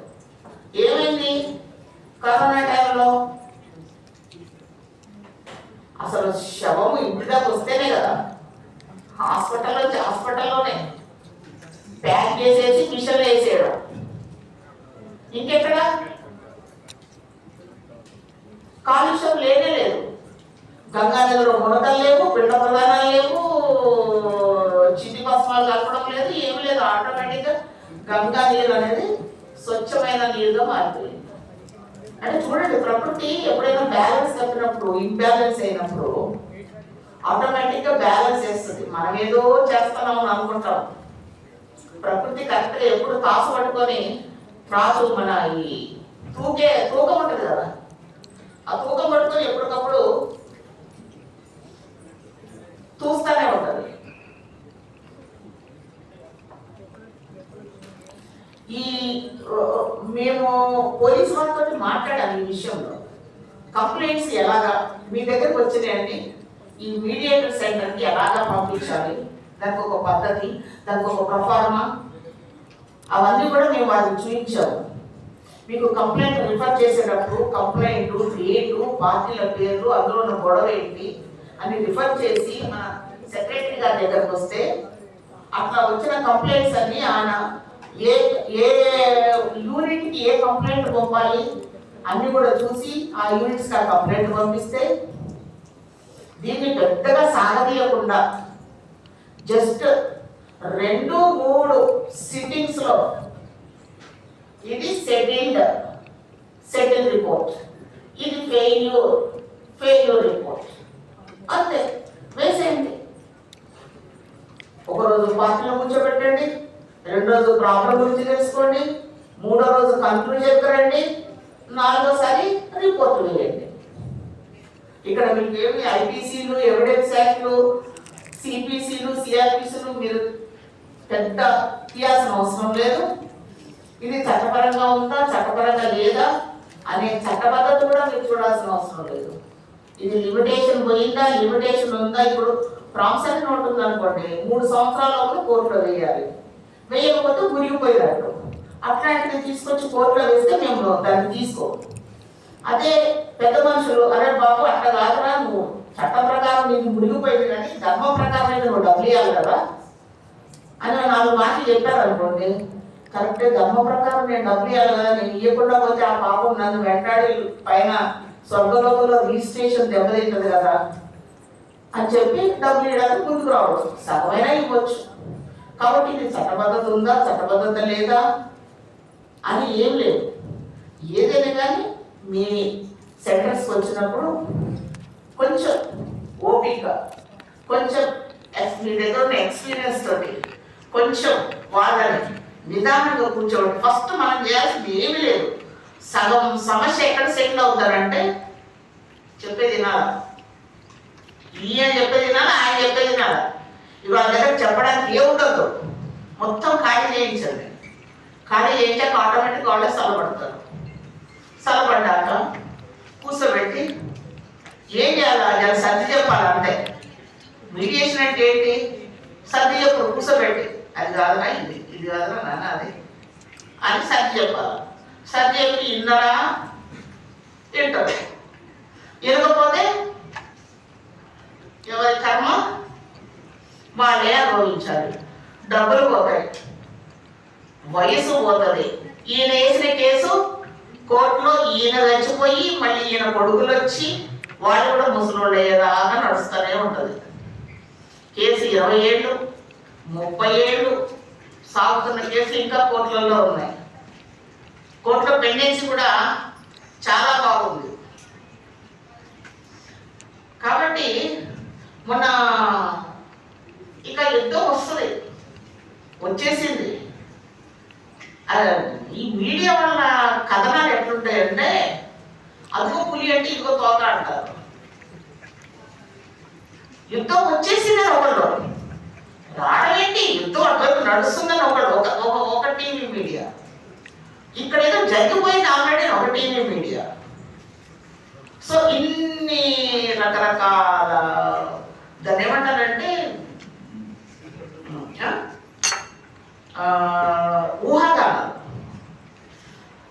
S1: ఏమైంది కరోనా టైంలో? అసలు శవము ఇంటి దాకా వస్తేనే కదా హాస్పిటల్లోనే ప్యాక్ చేసేసి మిషన్లో వేసేయడం. ఇంకెక్కడ కాలుష్యం లేనే లేదు. గంగా నదిలో మునకలు లేవు, పిండ ప్రధానాలు లేవు, చిట్టి భస్మాలు కలపడం లేదు, ఏమి లేదు. ఆటోమేటిక్గా గంగా నీరు అనేది స్వచ్ఛమైన నీరుగా మారిపోయింది. అంటే చూడండి, ప్రకృతి ఎప్పుడైనా బ్యాలెన్స్ తప్పినప్పుడు, ఇంబ్యాలెన్స్ అయినప్పుడు ఆటోమేటిక్గా బ్యాలెన్స్ చేస్తుంది. మనం ఏదో చేస్తున్నాం అని అనుకుంటాం. ప్రకృతి కరెక్ట్గా ఎప్పుడు కాసు పట్టుకొని రాజు మన ఈ తూకం ఉంటుంది కదా, ఆ తూకం పట్టుకొని ఎప్పటికప్పుడు చూస్తానే ఉంటుంది. ఈ మేము పోలీసు వాళ్ళతో మాట్లాడాము ఈ విషయంలో. కంప్లైంట్స్ ఎలాగా మీ దగ్గరకు వచ్చినాయండి, ఈ మీడియేటర్ సెంటర్కి ఎలాగా పంపించాలి, దానికి ఒక పద్ధతి, దానికి ఒక ప్రొఫార్మా, అవన్నీ కూడా మేము వారికి చూపించాము. మీకు కంప్లైంట్ రిఫర్ చేసేటప్పుడు కంప్లైంట్ డేటు, పార్టీల పేర్లు, అందులో ఉన్న గొడవ ఏంటి అని రిఫర్ చేసి మన సెక్రటరీ గారి దగ్గరకు వస్తే అట్లా వచ్చిన కంప్లైంట్స్ అన్ని ఆయన ఏ ఏ యూనిట్కి ఏ కంప్లైంట్ పంపాలి అన్ని కూడా చూసి ఆ యూనిట్స్కి ఆ కంప్లైంట్ పంపిస్తే దీన్ని పెద్దగా సాగదీయకుండా జస్ట్ 2-3 సిట్టింగ్స్లో ఇది సెటిల్ రిపోర్ట్, ఇది ఫెయిల్యూర్ రిపోర్ట్, అంతే వేసేయండి. ఒకరోజు పార్టీలో కూర్చోబెట్టండి, 2 రోజు ప్రాబ్లం గురించి తెలుసుకోండి, 3వ రోజు కన్క్లూజన్ రండి, 4వసారి రిపోర్ట్ వేయండి. ఇక్కడ మీకు ఏమి ఐపీసీలు, ఎవిడెన్స్ యాక్ట్లు, సిపిసిలు, సిఆర్పిసిలు మీరు పెద్ద తీయాల్సిన అవసరం లేదు. ఇది చట్టపరంగా ఉందా, చట్టపరంగా లేదా అనే చట్టబద్ధత కూడా మీరు చూడాల్సిన అవసరం లేదు. ఇది లిమిటేషన్ పోయిందా, లిమిటేషన్ ఉందా. ఇప్పుడు ప్రామిసరీ నోట్ ఉందనుకోండి, 3 సంవత్సరాల లోపల కోర్టులో వేయాలి, వేయకపోతే మురిగిపోయినట్టు. అట్లాంటిది తీసుకొచ్చి కోర్టులో వేస్తే మేము దాన్ని తీసుకో. అదే పెద్ద మనుషులు, అరే బాబు అట్లా కాదురా, నువ్వు చట్టం ప్రకారం నీకు మురిగిపోయింది కానీ ధర్మం ప్రకారం అయితే నువ్వు డబ్బులు ఇవ్వాలి కదా అని 4 మాటలు చెప్పారు అనుకోండి, కరెక్టే, ధర్మ ప్రకారం నేను డబ్బులు ఇవ్వాలి కదా, నేను ఇవ్వకుండా పోతే ఆ పాపం నన్ను వెంటాడి పైన స్వర్గలోకంలో రిజిస్ట్రేషన్ దెబ్బతింటుంది కదా అని చెప్పి డబ్బులు ఇవ్వడానికి ముందుకు రావచ్చు, సగమైనా ఇవ్వచ్చు. కాబట్టి ఇది చట్టబద్ధత ఉందా, చట్టబద్ధత లేదా అని ఏం లేదు. ఏదైనా కానీ మీ సెంటర్స్కి వచ్చినప్పుడు కొంచెం ఓపిక, కొంచెం మీ దగ్గర ఉన్న ఎక్స్పీరియన్స్ తోటి కొంచెం వాళ్ళని నిదానంగా కూర్చోండి. ఫస్ట్ మనం చేయాల్సింది ఏమీ లేదు. సగం సమస్య ఎక్కడ సెటిల్ అవుతారంటే చెప్పేది వినాలా, ఈయన చెప్పేది వినాలా, ఆయన చెప్పేది వినాలా. ఇవాళ దగ్గర చెప్పడానికి ఏముండదు, మొత్తం ఖాళీ చేయించండి. ఖాళీ చేయించాక ఆటోమేటిక్ వాళ్ళే సలపడతారు. చల్లబడ్డాక కూర్చోబెట్టి ఏం చేయాలి, సర్ది చెప్పాలంటే. మీడియేషన్ అంటే ఏంటి? సర్ది చెప్పు, కూర్చోబెట్టి అది కాదురా ఇది కాదురా నాన్న అది అని సర్ది చెప్పాలి. సర్ది చెప్పి ఇన్నరా తింటారు. ఇరగపోతే ఎవరి కర్మ వాళ్ళే అనుభవించాలి. డబ్బులు పోతాయి, వయసు పోతుంది. ఈయన వేసిన కేసు కోర్టులో ఈయన చచ్చిపోయి మళ్ళీ ఈయన కొడుకులు వచ్చి వాళ్ళు కూడా ముసలోళ్ళు అయ్యేదాకా నడుస్తూనే ఉంటుంది. కేసు 20 ఏళ్ళు 30 ఏళ్ళు సాగుతున్న కేసు ఇంకా కోర్టులలో ఉన్నాయి. కోర్టులో పెండెన్సీ కూడా చాలా బాగుంది. కాబట్టి మొన్న ఇక యుద్ధం వస్తుంది, వచ్చేసింది. ఈ మీడియా వల్ల కథనాలు ఎట్లుంటాయంటే అదిగో పులి అంటే ఇదిగో తోక అంటారు. యుద్ధం వచ్చేసిందని ఒకళ్ళు రావడం, యుద్ధం అటువైపు నడుస్తుందని ఒక టీవీ మీడియా, ఇక్కడ ఏదో జరిగిపోయింది ఆల్రెడీ ఒక టీవీ మీడియా. సో ఇన్ని రకరకాల దాన్ని ఏమంటారంటే ఊహాగానాలు.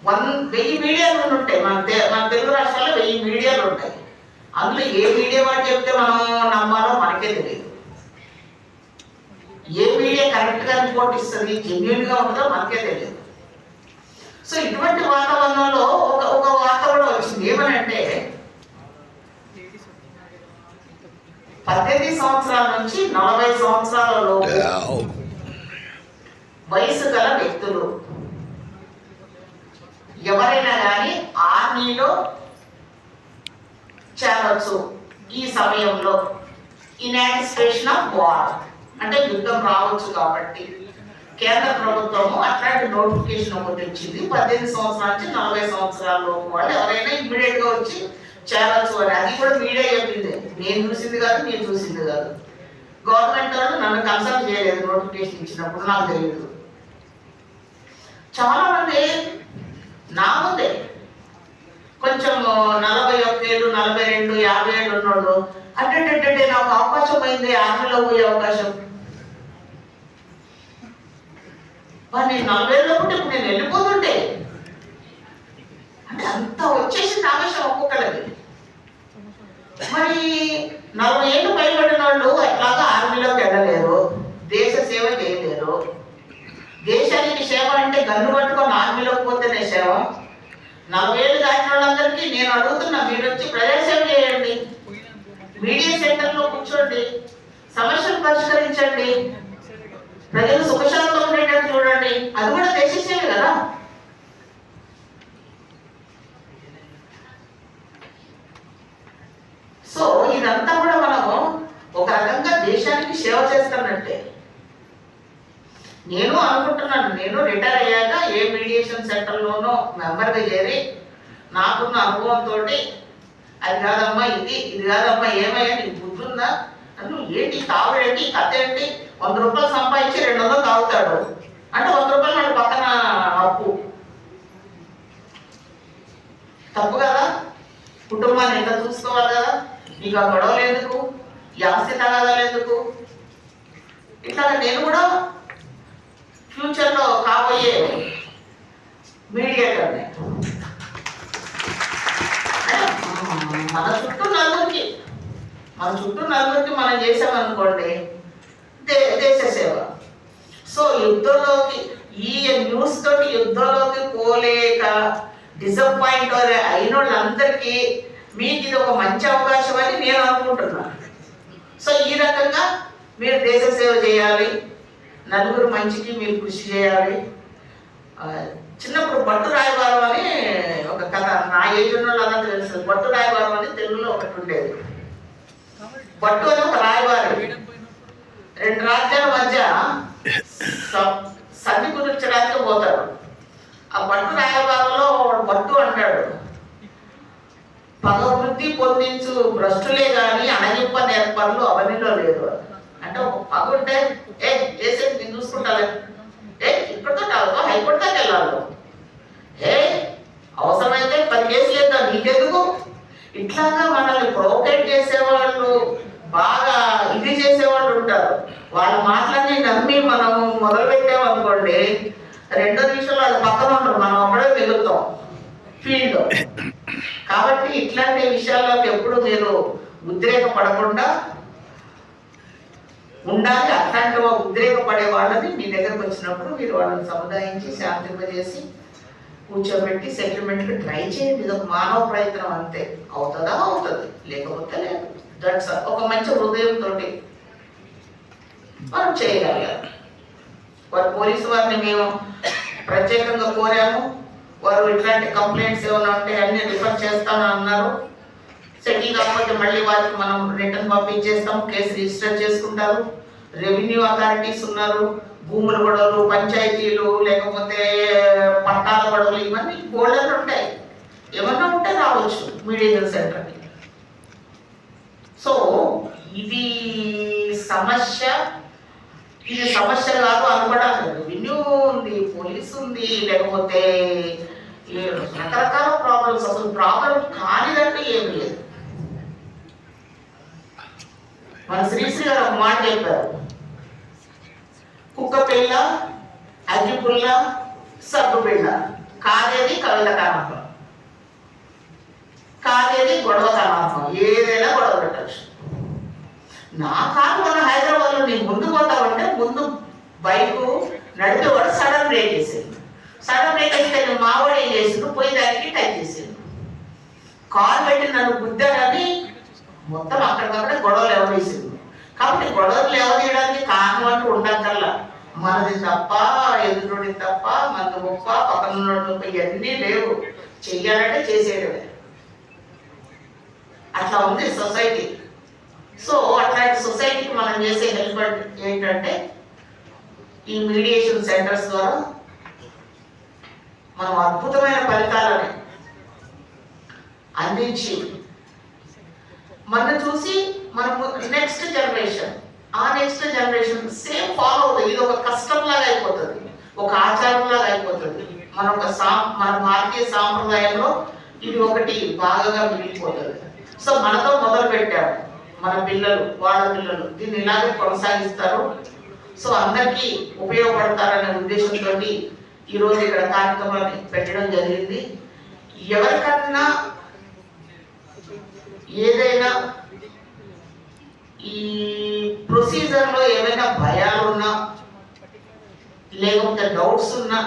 S1: 1000 మీడియాలు ఉంటాయి మన తెలుగు రాష్ట్రాల్లో 1000 మీడియాలు ఉంటాయి. అందులో ఏ మీడియా వాడు చెప్తే మనం నమ్మాలో మనకే తెలియదు. ఏ మీడియా కరెక్ట్గా రిపోర్ట్ ఇస్తుంది, జెన్యూన్గా ఉంటుందో మనకే తెలియదు. సో ఇటువంటి వాతావరణంలో ఒక వార్త కూడా వచ్చింది. ఏమనంటే 18 సంవత్సరాల నుంచి 40 సంవత్సరాల లోపు వయసు గల వ్యక్తులు ఎవరైనా కానీ ఆర్మీలో చేరవచ్చు. ఈ సమయంలో ఇన్ యాంటిసిపేషన్ ఆఫ్ వార్ అంటే యుద్ధం రావచ్చు కాబట్టి కేంద్ర ప్రభుత్వము అట్లాంటి నోటిఫికేషన్ ఒకటి ఇచ్చింది. 18 సంవత్సరాల నుంచి 40 సంవత్సరాల లోపు వాళ్ళు ఎవరైనా ఇమ్మీడియట్ గా వచ్చి చేరవచ్చు అని. అది కూడా మీడియా చెప్పింది, నేను చూసింది కాదు, నేను చూసింది కాదు. గవర్నమెంట్ వాళ్ళు నన్ను కన్సల్ట్ చేయలేదు నోటిఫికేషన్ ఇచ్చినప్పుడు, నాకు తెలియదు. చాలా మంది నా ముందే కొంచెం 41 ఏళ్ళు 42 50 ఏళ్ళు ఉన్నోళ్ళు అంటే నాకు అవకాశం అయింది ఆర్మీలో పోయే అవకాశం. నేను 40 ఏళ్ళలో ఉంటే ఇప్పుడు నేను వెళ్ళిపోతుంటే అంటే అంత వచ్చేసింది ఆవేశం ఒక్కొక్కరికి. మరి 40 ఏళ్ళు పైబడిన వాళ్ళు అట్లాగా ఆర్మీలోకి వెళ్ళలేరు, దేశ సేవ చేయలేరు. దేశానికి సేవ అంటే గన్ను పట్టుకొని ఆర్మీలోకి పోతేనే సేవ. 40 ఏళ్ళు దాటిన వాళ్ళందరికీ నేను అడుగుతున్నా, మీరు వచ్చి ప్రజాసేవ చేయండి, మీడియా సెంటర్లో కూర్చోండి, సమస్యలు పరిష్కరించండి, ప్రజలు సుఖశాంతం ఉండేటట్టు చూడండి. అది కూడా దేశ సేవే కదా. సో ఇదంతా కూడా మనము ఒక రకంగా దేశానికి సేవ చేస్తున్నట్టే. నేను అనుకుంటున్నాను, నేను రిటైర్ అయ్యాక ఏ మీడియేషన్ సెంటర్లోనో మెంబర్గా చేరి నాకున్న అనుభవంతో అది కాదమ్మా ఇది కాదమ్మా ఏమయ్యా నీకు బుద్ధి ఉందా, నువ్వు ఏంటి తాగుడేంటి కథ ఏంటి, 100 రూపాయలు సంపాదించి 200 తాగుతాడు అంటే 100 రూపాయలు వాడు పక్కన అప్పు, తప్పు కదా. కుటుంబాన్ని ఎంత చూసుకోవాలి కదా. నీకు ఆ గొడవలు ఎందుకు, ఈ ఆస్తి తగాదాలు ఎందుకు. ఇట్లా నేను కూడా ఫ్యూచర్లో కాబోయే మీడియేటర్ని. మన చుట్టూ నలుగురికి మనం చేసామనుకోండి దేశ సేవ. సో యుద్ధంలోకి ఈ న్యూస్ తోటి యుద్ధంలోకి పోలేక డిసప్పాయింట్ అయిన వాళ్ళందరికీ మీకు ఇది ఒక మంచి అవకాశం అని నేను అనుకుంటున్నాను. సో ఈ రకంగా మీరు దేశ సేవ చేయాలి, నలుగురు మంచికి మీరు కృషి చేయాలి. చిన్నప్పుడు బట్టు రాయబారం అని ఒక కథ, నా ఏజ్ ఉన్న వాళ్ళందరూ తెలుసు. బట్టు రాయబారం అని తెలుగులో ఒకటి ఉండేది. బట్టు అని ఒక రాయబారి 2 రాజ్యాల మధ్య సంధి కుదిర్చడానికి పోతాడు. ఆ బట్టు రాయబారంలో బట్టు అంటాడు, పగ వృద్ధి పొందించు భ్రష్టులే గాని అణగింప నేర్పర్లు అవనిలో లేదు. అంటే ఒక పగ ఉంటే చేసేది నేను చూసుకుంటాను, ఇక్కడితో హైకోర్టు దాకా వెళ్ళాలి, అవసరమైతే 10 నువ్వు మొదలు పెట్టావనుకోండి, 2 నిమిషాలు వాళ్ళు పక్కన ఉంటారు, మనం అక్కడే మిగులుతాం ఫీల్డ్. కాబట్టి ఇట్లాంటి విషయాల్లోకి ఎప్పుడు మీరు ఉద్రేకపడకుండా ఉండాలి. అట్లాంటి ఉద్రేకపడే వాళ్ళని మీ దగ్గరకు వచ్చినప్పుడు మీరు వాళ్ళని సముదాయించి శాంతింపజేసి కూర్చోబెట్టి సెటిల్మెంట్కి ట్రై చేయండి. ఇది ఒక మానవ ప్రయత్నం అంతే. అవుతుందా? అవుతుంది, లేకపోతే లేదు. దట్స్ ఒక మంచి హృదయంతో మనం చేయగలిగారు. వారు పోలీసు వారిని మేము ప్రత్యేకంగా కోరాము. వారు ఇట్లాంటి కంప్లైంట్స్ ఏమైనా ఉంటే అన్ని రిఫర్ చేస్తామని అన్నారు. సెటిల్ కాకపోతే మళ్ళీ వారికి మనం రిటర్న్ పంపించేస్తాం, కేసు రిజిస్టర్ చేసుకుంటారు. రెవెన్యూ అథారిటీస్ ఉన్నారు, భూముల గొడవలు, పంచాయతీలు, లేకపోతే పట్టాల గొడవలు, ఇవన్నీ బోర్డర్లు ఉంటాయి. ఏమన్నా ఉంటే రావచ్చు మీడియేషన్ సెంటర్కి. సో ఇది సమస్య కాదు అనుకోవడానికి. రెవెన్యూ ఉంది, పోలీసు ఉంది, లేకపోతే రకరకాల ప్రాబ్లమ్స్. అసలు ప్రాబ్లం కానిదంటే ఏమి లేదు. మన శ్రీశ్రీ గారు ఒక మాట చెప్పారు, కుక్క పిల్ల, అగ్గి పుల్ల, సబ్బు పిల్ల, కాదేది కవిత కానర్థం, కాదేది గొడవ కానర్థం. ఏదైనా గొడవ పెట్టచ్చు. నా కారు మన హైదరాబాద్లో నేను ముందు పోతామంటే ముందు బైకు నడిపేవాడు సడన్ బ్రేక్ వేసాడు. సడన్ బ్రేక్ అయితే నేను మావాడు ఏం చేసిండు, పోయేదానికి టైప్ చేసాడు. కారు పెట్టి నన్ను గుద్దాడని మొత్తం అక్కడికక్కడే గొడవలు ఎవరేసింది. కాబట్టి గొడవలు ఎవరేయడానికి కారణం అంటూ ఉండక్కర్లా. మనది తప్ప, ఎదురుడి తప్ప, మనది గొప్ప, పక్కన గొప్ప, ఇవన్నీ లేవు. చెయ్యాలంటే చేసేయడమే. అట్లా ఉంది సొసైటీ. సో అట్లాంటి సొసైటీకి మనం చేసే హెల్ప్ ఏంటంటే ఈ మీడియేషన్ సెంటర్స్ ద్వారా మనం అద్భుతమైన ఫలితాలని అందించి మనం చూసి మనము నెక్స్ట్ జనరేషన్ సేమ్ ఫాలో అవుతుంది. ఇది ఒక కష్టం లాగా అయిపోతుంది, ఒక ఆచారం లాగా అయిపోతుంది. మన భారతీయ సాంప్రదాయంలో ఇది ఒకటి బాగా మిగిలిపోతుంది. సో మనతో మొదలు పెట్టాము, మన పిల్లలు, వాళ్ళ పిల్లలు దీన్ని ఇలాగే కొనసాగిస్తారు. సో అందరికీ ఉపయోగపడతారనే ఉద్దేశంతో ఈరోజు ఇక్కడ కార్యక్రమాన్ని పెట్టడం జరిగింది. ఎవరికన్నా ఏదైనా ఈ ప్రొసీజర్లో ఏమైనా భయాలు ఉన్నా, లేకపోతే డౌట్స్ ఉన్నా,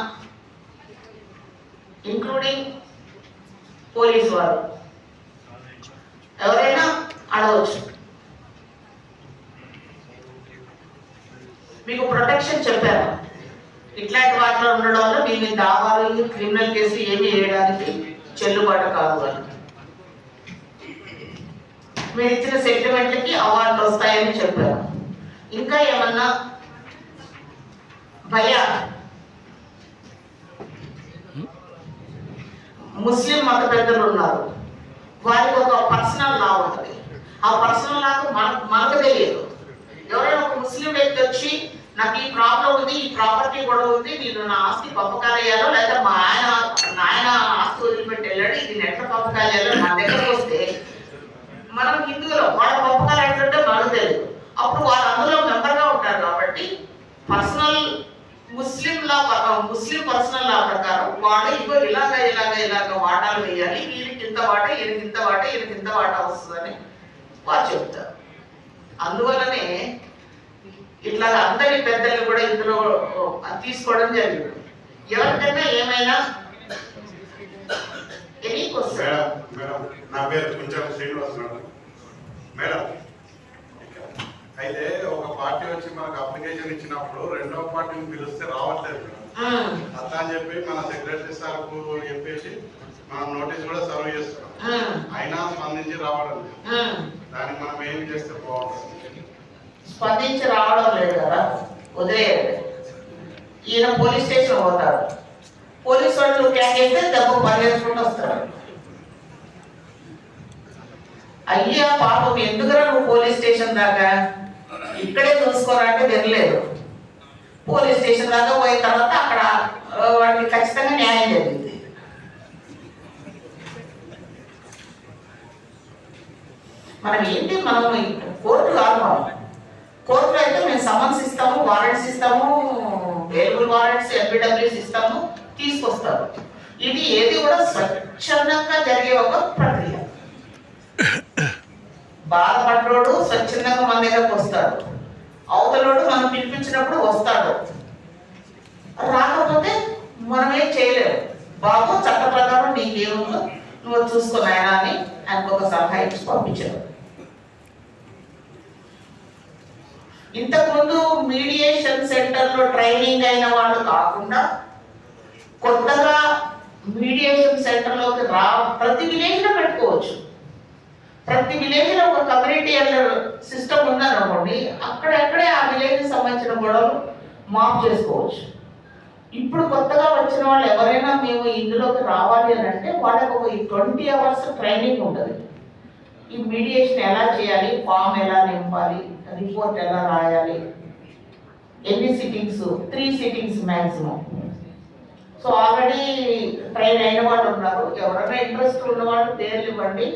S1: ఇంక్లూడింగ్ పోలీసు వారు ఎవరైనా అడగవచ్చు. మీకు ప్రొటెక్షన్ చెప్పారు. ఇట్లాంటి వాటిలో ఉండడం వల్ల మీ దావాలు, క్రిమినల్ కేసు ఏమి వేయడానికి చెల్లుబాటు కాదు అని. మీరు ఇచ్చిన సెటిల్మెంట్లకి అవార్డులు వస్తాయని చెప్పారు. ఇంకా ఏమన్నా భయ, ముస్లిం మత పెద్దలు ఉన్నారు, వారికి ఒక పర్సనల్ లా ఉంటుంది. ఆ పర్సనల్ లాకు మనకు తెలియదు. ఎవరైనా ఒక ముస్లిం వ్యక్తి వచ్చి నాకు ఈ ప్రాబ్లం ఉంది, ఈ ప్రాపర్టీ కూడా ఉంది, నేను నా ఆస్తి పంపకాలయ్యాలో, లేదా మా నాయన ఆస్తి వదిలిపెట్టి వెళ్ళాడు, ఇది ఎట్లా పంపకాలయ్యాలో నా దగ్గరకు వస్తే, మనం హిందువులో వాళ్ళ పంపకాలు ఎట్లంటే మనకు తెలియదు. అప్పుడు వాళ్ళు అందులో మెంబర్గా ఉంటారు. కాబట్టి ముస్లిం పర్సనల్ లా ప్రకారం వాళ్ళు ఇగో ఇలాగ వాటాలు వేయాలి, వీరికి ఇంత వాట, ఈయనకి ఇంత వాట, ఈయనకి ఇంత వాట వస్తుందని వారు చెప్తారు. అందువల్లనే ఇట్లా అందరి పెద్దలు కూడా ఇందులో తీసుకోవడం జరిగింది. ఎవరికైనా ఏమైనా ఎనీ క్వశ్చన్?
S2: నా పేరు కొంచెం శ్రీనివాస్ మేడం. అయితే ఒక పార్టీ వచ్చి మనకు అప్లికేషన్ ఇచ్చినప్పుడు రెండవ పార్టీని పిలిస్తే రావట్లేదు అట్లా అని చెప్పి మన సెక్రటరీ సార్కు చెప్పేసి మనం నోటీస్ కూడా సర్వ్ చేస్తున్నాం. అయినా స్పందించి రావడం లేదు. దానికి మనం ఏం చేస్తే బాగుంటుంది?
S1: స్పందించి రావడం లేదు కదా, ఉదయం ఈయన పోలీస్ స్టేషన్ పోతాడు. పోలీస్ వాళ్ళు క్యాకేస్తే దెబ్బ పరిగెత్తుకుంటూ వస్తాడు. అయ్యా పాపం ఎందుకురా నువ్వు పోలీస్ స్టేషన్ దాకా, ఇక్కడే చూసుకోరా అంటే వినలేదు. పోలీస్ స్టేషన్ దాకా పోయిన తర్వాత అక్కడ వాడికి ఖచ్చితంగా న్యాయం జరిగింది. మనం ఏంటి, మనం కోర్టు కాదు, మనం కోర్టులో అయితే మేము సమన్స్ ఇస్తాము, వారెంట్స్ ఇస్తాము, వేరియబుల్ వారెంట్స్, ఎల్బిడబ్ల్యూస్ ఇస్తాము, తీసుకొస్తాము. ఇది ఏది కూడా స్వచ్ఛందంగా జరిగే ఒక ప్రక్రియ. బాధపడ్డోడు స్వచ్ఛందంగా మన దగ్గరకు వస్తాడు, అవతలోడు మనం పిలిపించినప్పుడు వస్తాడు. రాకపోతే మనమేం చేయలేము. బాబు చట్ట ప్రకారం నీకేముందో నువ్వు చూసుకున్నాయనా అని ఆయనకు ఒక సలహా ఇచ్చి పంపించాడు. ఇంతకుముందు మీడియేషన్ సెంటర్లో ట్రైనింగ్ అయిన వాళ్ళు కాకుండా కొత్తగా మీడియేషన్ సెంటర్లోకి ప్రతి విలేజ్లో పెట్టుకోవచ్చు. ప్రతి విలేజ్లో ఒక కమ్యూనిటీ సిస్టమ్ ఉందనుకోండి, అక్కడెక్కడే ఆ విలేజ్కి సంబంధించిన గొడవలు మాఫ్ చేసుకోవచ్చు. ఇప్పుడు కొత్తగా వచ్చిన వాళ్ళు ఎవరైనా మేము ఇందులోకి రావాలి అని అంటే వాళ్ళకి ఒక 20 hours ట్రైనింగ్ ఉంటుంది. ఈ మీడియేషన్ ఎలా చేయాలి, ఫామ్ ఎలా నింపాలి, రిపోర్ట్ ఎలా రాయాలి, ఎన్ని sittings, 3 sittings maximum. So already train అయిన వాళ్ళు ఉన్నారు. ఎవరైనా ఇంట్రెస్ట్ ఉన్న వాళ్ళు పేర్లు ఇవ్వండి,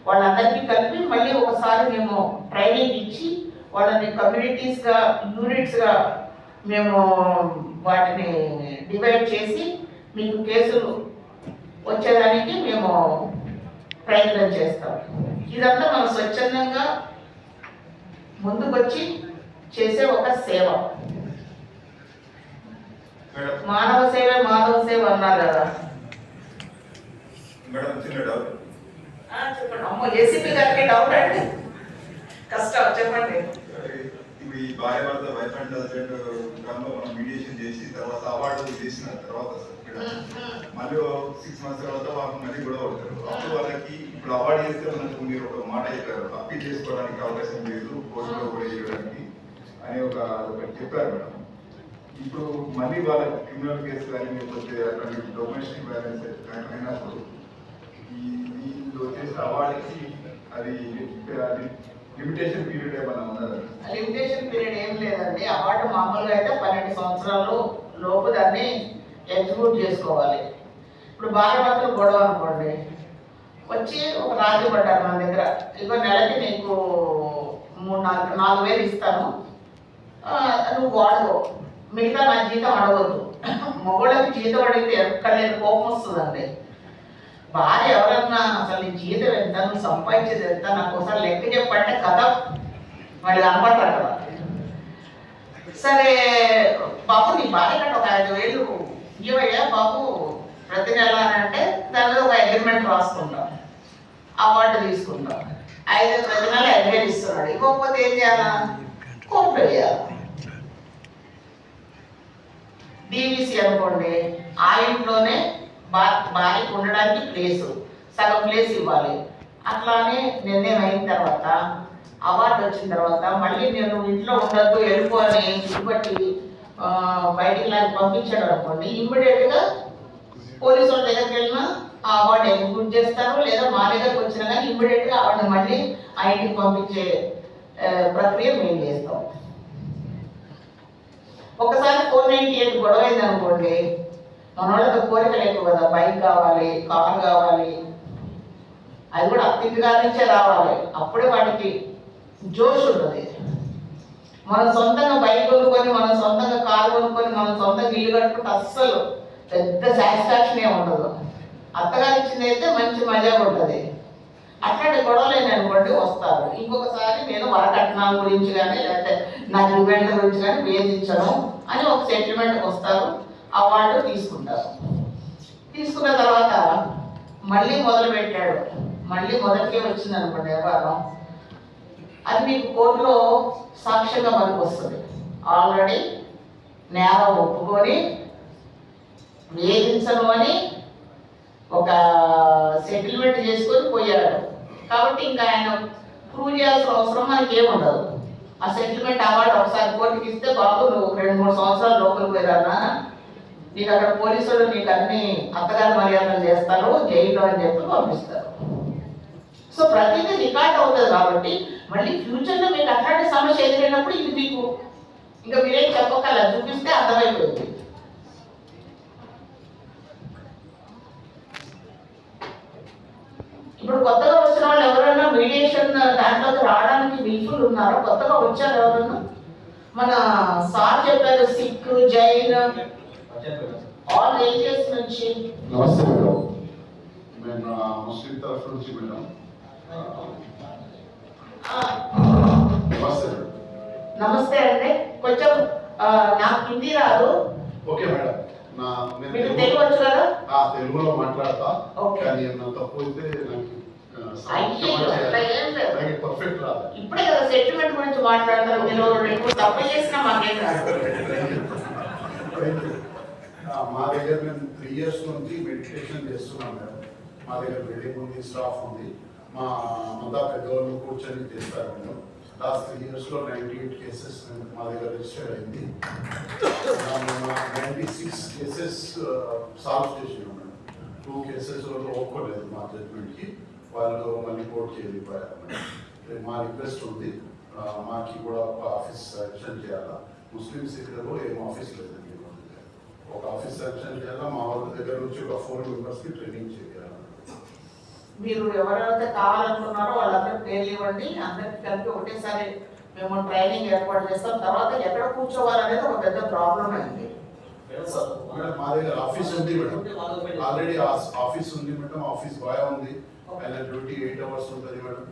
S1: వాళ్ళందరికీ కలిపి మళ్ళీ ఒకసారి మేము ట్రైనింగ్ ఇచ్చి వాళ్ళని కమ్యూనిటీస్గా, యూనిట్స్గా మేము వాటిని డివైడ్ చేసి మీకు కేసులు వచ్చేదానికి మేము ప్రయత్నం చేస్తాం. ఇదంతా మనం స్వచ్ఛందంగా ముందుకొచ్చి చేసే ఒక సేవ. మానవ సేవ మాధవ సేవ అన్నారు కదా. చెప్పండి. అమ్మ ఏసీపీ గారికి డౌట్ అండి, కష్టం చెప్పండి.
S3: ఇవి భార్య భర్త వైఫ్ అండ్ హస్బెండ్ గ్రామంలో మనం మీడియేషన్ చేసి తర్వాత అవార్డు చేసిన తర్వాత మళ్ళీ 6 months తర్వాత వాళ్ళకి మళ్ళీ గొడవ పడతారు. అప్పుడు వాళ్ళకి ఇప్పుడు అవార్డు చేస్తే మనకు మీరు ఒక మాట చెప్పారు, అప్పీల్ చేసుకోవడానికి అవకాశం లేదు, కోర్టులో కూడా చేయడానికి అని ఒకటి చెప్పారు మేడం. ఇప్పుడు మళ్ళీ వాళ్ళ క్రిమినల్ కేసు కానీ లేకపోతే అట్లాంటి డొమెస్టిక్ వైలెన్స్ అయినప్పుడు ఈ వచ్చేసి అవార్డుకి అది లిమిటేషన్ పీరియడ్ ఏమైనా ఉన్నదా?
S1: లిమిటేషన్ పీరియడ్ ఏం లేదండి. అవార్డు మామూలుగా అయితే 12 సంవత్సరాలు లోపు దాన్ని ఎగ్జిక్యూట్ చేసుకోవాలి. ఇప్పుడు భార్యాభర్తలు గొడవ అనుకోండి, వచ్చి ఒక రాజీ పడ్డారు మన దగ్గర, ఇగో నెలకి నీకు 4,000 ఇస్తాను, నువ్వు వాడుకో, మిగతా నా జీతం అడగద్దు. మొగోళ్ళకి జీతం అడిగితే ఎక్కడ లేదు, కోపం వస్తుందండి. భార్య ఎవరన్నా అసలు నీ జీతం ఎంత, నువ్వు సంపాదించేది ఎంత, నాకు ఒకసారి లెక్క చెప్పంటే కథ వాళ్ళు కనపడతారు కదా. సరే బాబు నీ భార్య కంటే ఒక 5,000 ఇవ్వయ్యా బాబు ప్రతి నెల అని అంటే దాని మీద ఒక అగ్రిమెంట్ రాసుకుంటాం, అవార్డు తీసుకుంటాం. 5 ప్రతి నెల 5,000 ఇస్తున్నాడు, ఇవ్వకపోతే ఏం చేయాలా, కోర్టు వేయాలి. డీవీసీ అనుకోండి, ఆ ఇంట్లోనే భార్యకు ఉండడానికి ప్లేసు, సగం ప్లేస్ ఇవ్వాలి. అట్లానే నిర్ణయం అయిన తర్వాత అవార్డు వచ్చిన తర్వాత మళ్ళీ నేను ఇంట్లో ఉండద్దు వెళ్ళిపో అని చూపట్టి బయటికి లాగా పంపించాడు అనుకోండి, ఇమ్మీడియట్గా పోలీసు వాళ్ళ దగ్గరికి వెళ్ళినా ఆ అవార్డు ఎగ్జిక్యూట్ చేస్తారు, లేదా మా దగ్గరకు వచ్చినా కానీ ఇమ్మీడియట్గా ఆవిడని మళ్ళీ ఆ ఇంటికి పంపించే ప్రక్రియ మేము చేస్తాం. ఒకసారి 498 గొడవ అయింది అనుకోండి, మన వాళ్ళకి కోరికలు ఎక్కువ కదా, బైక్ కావాలి, కారు కావాలి, అది కూడా అత్తింటి గారి నుంచే రావాలి. అప్పుడే వాటికి జోష్ ఉంటుంది. మనం సొంతంగా బైక్ కొనుక్కొని, మనం సొంతంగా కారు కొనుక్కొని, మనం సొంతంగా ఇల్లు కట్టుకుంటే అస్సలు పెద్ద సాటిస్ఫాక్షన్ ఏమి ఉండదు. అత్తగారు ఇచ్చింది అయితే మంచి మజా ఉంటుంది. అట్లాంటి గొడవలు అనుకోండి వస్తారు. ఇంకొకసారి నేను వరకట్నాల గురించి కానీ లేకపోతే నా డిమాండ్ గురించి కానీ వేధించను అని ఒక సెటిల్మెంట్కి వస్తారు, అవార్డు తీసుకుంటారు. తీసుకున్న తర్వాత మళ్ళీ మొదలు పెట్టాడు, మళ్ళీ మొదటికే వచ్చింది అనుకోండి వ్యవహారం, అది మీకు కోర్టులో సాక్ష్యంగా మనకు వస్తుంది. ఆల్రెడీ నేరం ఒప్పుకొని వేధించను అని ఒక సెటిల్మెంట్ చేసుకొని పోయాడు. కాబట్టి ఇంకా ఆయన ప్రూవ్ చేయాల్సిన అవసరం మనకి ఏముండదు. ఆ సెటిల్మెంట్ అవార్డు ఒకసారి కోర్టుకి ఇస్తే బాబు నువ్వు 2-3 సంవత్సరాలు లోపలికి పోయిరానా, నీకు అక్కడ పోలీసులు నీకు అన్ని అత్తగారి మర్యాదలు చేస్తారు, జైల్లో అని చెప్పి పంపిస్తారు. సో ప్రతిదీ రికార్డ్ అవుతుంది. కాబట్టి మళ్ళీ ఫ్యూచర్లో మీకు అట్లాంటి సమస్య ఎదురైనప్పుడు ఇది మీకు ఇంకా మీరేం చెప్పగల చూపిస్తే అర్థమైపోయింది. ఇప్పుడు కొత్తగా వచ్చిన వాళ్ళు ఎవరైనా మీడియేషన్ దాంట్లోకి రావడానికి విల్ఫుల్ ఉన్నారో, కొత్తగా వచ్చారు ఎవరైనా మన సార్ చెప్పారు సిక్, జైన్, ఆల్ రిలీజియస్ నుంచి.
S4: నమస్తే మేడం, నేను ముస్లిం తరఫు నుంచి మేడం. నమస్తే మేడం.
S1: నమస్తే అండి. కొంచెం నాకు హిందీ రాదు.
S4: ఓకే మేడం,
S1: మీకు తెలుగు వచ్చు కదా?
S4: తెలుగులో మాట్లాడతా.
S1: ఓకే.
S4: కానీ నా తప్పు అయితే నాకు పర్ఫెక్ట్ రాదు.
S1: ఇప్పుడే కదా సెటిల్మెంట్ గురించి మాట్లాడతారు మీరు. రెండు తప్పు చేసినా మాకేం రాదు.
S4: మా దగ్గర మేము 3 years నుంచి మెడిటేషన్ చేస్తున్నాం మేడం. మా దగ్గర బిల్డింగ్ ఉంది, స్టాఫ్ ఉంది. మా పెద్దవాళ్ళు కూర్చొని చేస్తారు మేడం. లాస్ట్ 3 yearsలో 98 cases మా దగ్గర రిజిస్టర్ అయింది. 96 cases సాల్వ్ చేసినాం మేడం. 2 cases వాళ్ళు ఒప్పుకోలేదు మా జడ్జిమెంట్కి, వాళ్ళు మళ్ళీ కోర్టుకి వెళ్ళిపోయారు మేడం. మా రిక్వెస్ట్ ఉంది, మాకి కూడా ఒక ఆఫీస్ సెలక్షన్ చేయాలా. ముస్లిం సిటీలో ఏం ఆఫీస్ లేదండి. ఒక ఆఫీస్ సెలక్షన్ చేయాలా, మా వాళ్ళ దగ్గర నుంచి ఒక 4 members ట్రైనింగ్ చేయాలి.
S1: మీరు ఎవరైతే కావాలనుకున్నారో వాళ్ళందరూ పేర్లు ఇవ్వండి. అందరికి కలిపి ఒకటేసారి మేము ట్రైనింగ్ ఏర్పాటు చేస్తాం. తర్వాత ఎక్కడ కూర్చోవాలనేది ఒక పెద్ద ప్రాబ్లం అయింది.
S4: మేడం మా దగ్గర ఆఫీస్ ఉంది మేడం, ఆల్రెడీ ఆఫీస్ ఉంది మేడం. ఆఫీస్ బాయ్ ఉంది, ఆయన డ్యూటీ 8 hours ఉంటుంది మేడం.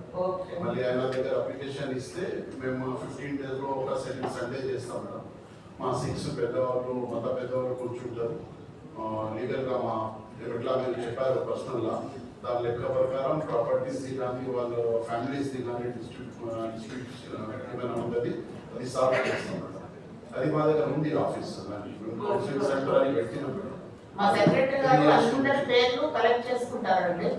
S4: మళ్ళీ ఆయన దగ్గర అప్లికేషన్ ఇస్తే మేము 15 daysలో ఒక సండే చేస్తాం మేడం. మా 6 పెద్దవాళ్ళు, మత పెద్దవాళ్ళు కూర్చుంటారు. లీగల్గా మా ఎట్లా మీరు చెప్పారు పర్సనల్గా, దాని లెక్క ప్రకారం ప్రాపర్టీస్ది కానీ వాళ్ళ ఫ్యామిలీస్ది కానీ డిస్ట్రిక్ట్స్ ఏమైనా ఉంటుంది, అది సాల్వ్ చేస్తాం మేడం. అది మా దగ్గర ఉంది ఆఫీస్. కౌన్సిలింగ్ సెంటర్ అని పెట్టినాం మేడం.
S1: మా సెక్రటరీ గారు అందరి పేర్లు కలెక్ట్ చేసుకుంటారండి.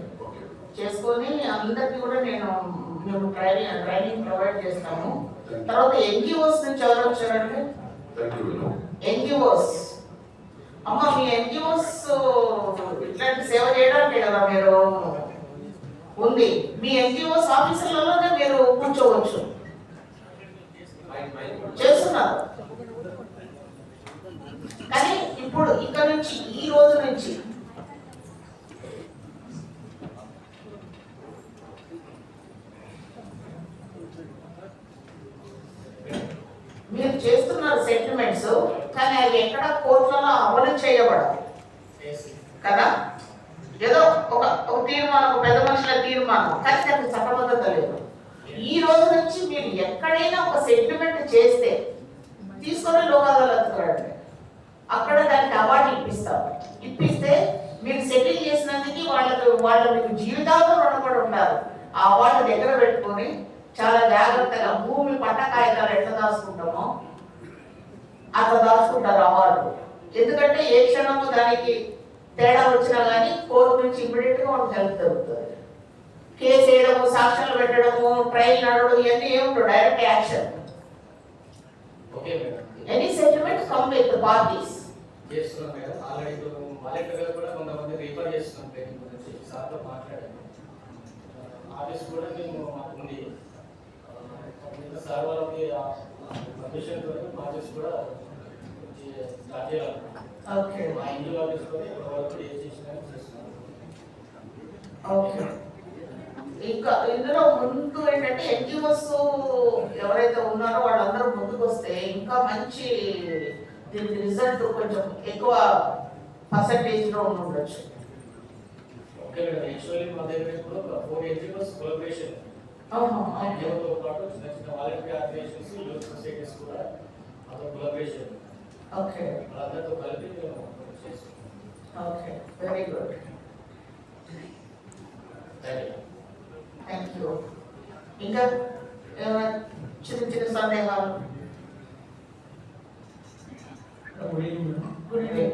S1: చేసుకొని అందరికి కూడా మేము ట్రైనింగ్ ప్రొవైడ్ చేస్తాము. తర్వాత ఎన్జిఓస్ నుంచి ఎవరు వచ్చారండి? ఎన్జిఓస్ అమ్మ, మీ ఎన్జిఓస్ ఇట్లాంటి సేవ చేయడానికి కదా మీరు ఉంది. మీ ఎన్జిఓస్ ఆఫీసులలోనే మీరు కూర్చోవచ్చు, చేస్తున్నారు. కానీ ఇప్పుడు ఇక్కడ నుంచి ఈ రోజు నుంచి మీరు చేస్తున్నారు సెటిల్మెంట్స్, కానీ అవి ఎక్కడ కోర్టులలో అమలు చేయబడవు కదా. ఏదో ఒక తీర్మానం, ఒక పెద్ద మనుషుల తీర్మానం, కానీ దానికి చట్టబద్ధత లేదు. ఈ రోజు నుంచి మీరు ఎక్కడైనా ఒక సెటిల్మెంట్ చేస్తే తీసుకొని లోక్ అదాలత్ రండి, అక్కడ దానికి అవార్డు ఇప్పిస్తే మీరు సెటిల్ చేసినందుకు వాళ్ళు మీకు జీవితాంతం రుణపడి ఉంటారు. ఆ అవార్డు దగ్గర పెట్టుకొని చాలా జాగ్రత్తగా భూమి పట్ట కాగితాలు ఎట్లా దాచుకుంటామో అట్లా దాచుకుంటారు అవార్డు. ఎందుకంటే ఏ క్షణము దానికి తేడా వచ్చినా కానీ కోర్టు నుంచి ఇమ్మీడియట్గా వాళ్ళకి హెల్ప్ జరుగుతుంది. కేసు వేయడము, సాక్ష్యాలు పెట్టడము, ట్రయల్ నడవడం, ఇవన్నీ ఏముండవు, direct action. Any settlement come with parties.
S5: చేస్తున్నాం మేడం. ఆల్రెడీ వాలంటీర్ గారు కూడా కొంతమంది రిఫర్ చేస్తున్నాం ట్రైనింగ్ గురించి. సార్తో మాట్లాడాము. ఆఫీస్ కూడా మేము ఉంది. సార్ వాళ్ళకి పర్మిషన్ ఆఫీస్ కూడా స్టార్ట్ చేయాలి. మా ఇండియా ఆఫీస్ కూడా ఇప్పుడు ఏ చేసినా చేస్తున్నాం.
S1: ఓకే. ఇంకా ఇందులో ముందు ఏంటంటే ఎన్జిఓస్ ఎవరైతే ఉన్నారో వాళ్ళందరూ ముందుకు వస్తే ఇంకా మంచి దీనికి రిజల్ట్ కొంచెం ఎక్కువ పర్సంటేజ్లో ఉండొచ్చు.
S5: Okay madam. యాక్చువల్లీ మా దగ్గర ఇప్పుడు 4 NGOs కొలాబరేషన్, NGOతో పాటు చిన్న చిన్న వాలంటీర్ ఆర్గనైజేషన్స్, యూత్ సొసైటీస్ కూడా అదో కొలాబరేషన్.
S1: ఓకే,
S5: వాళ్ళందరితో కలిపి మేము చేస్తాం.
S1: Okay, very good, thank you. ఇంకా ఏమైనా చిన్న చిన్న సందేహాలు?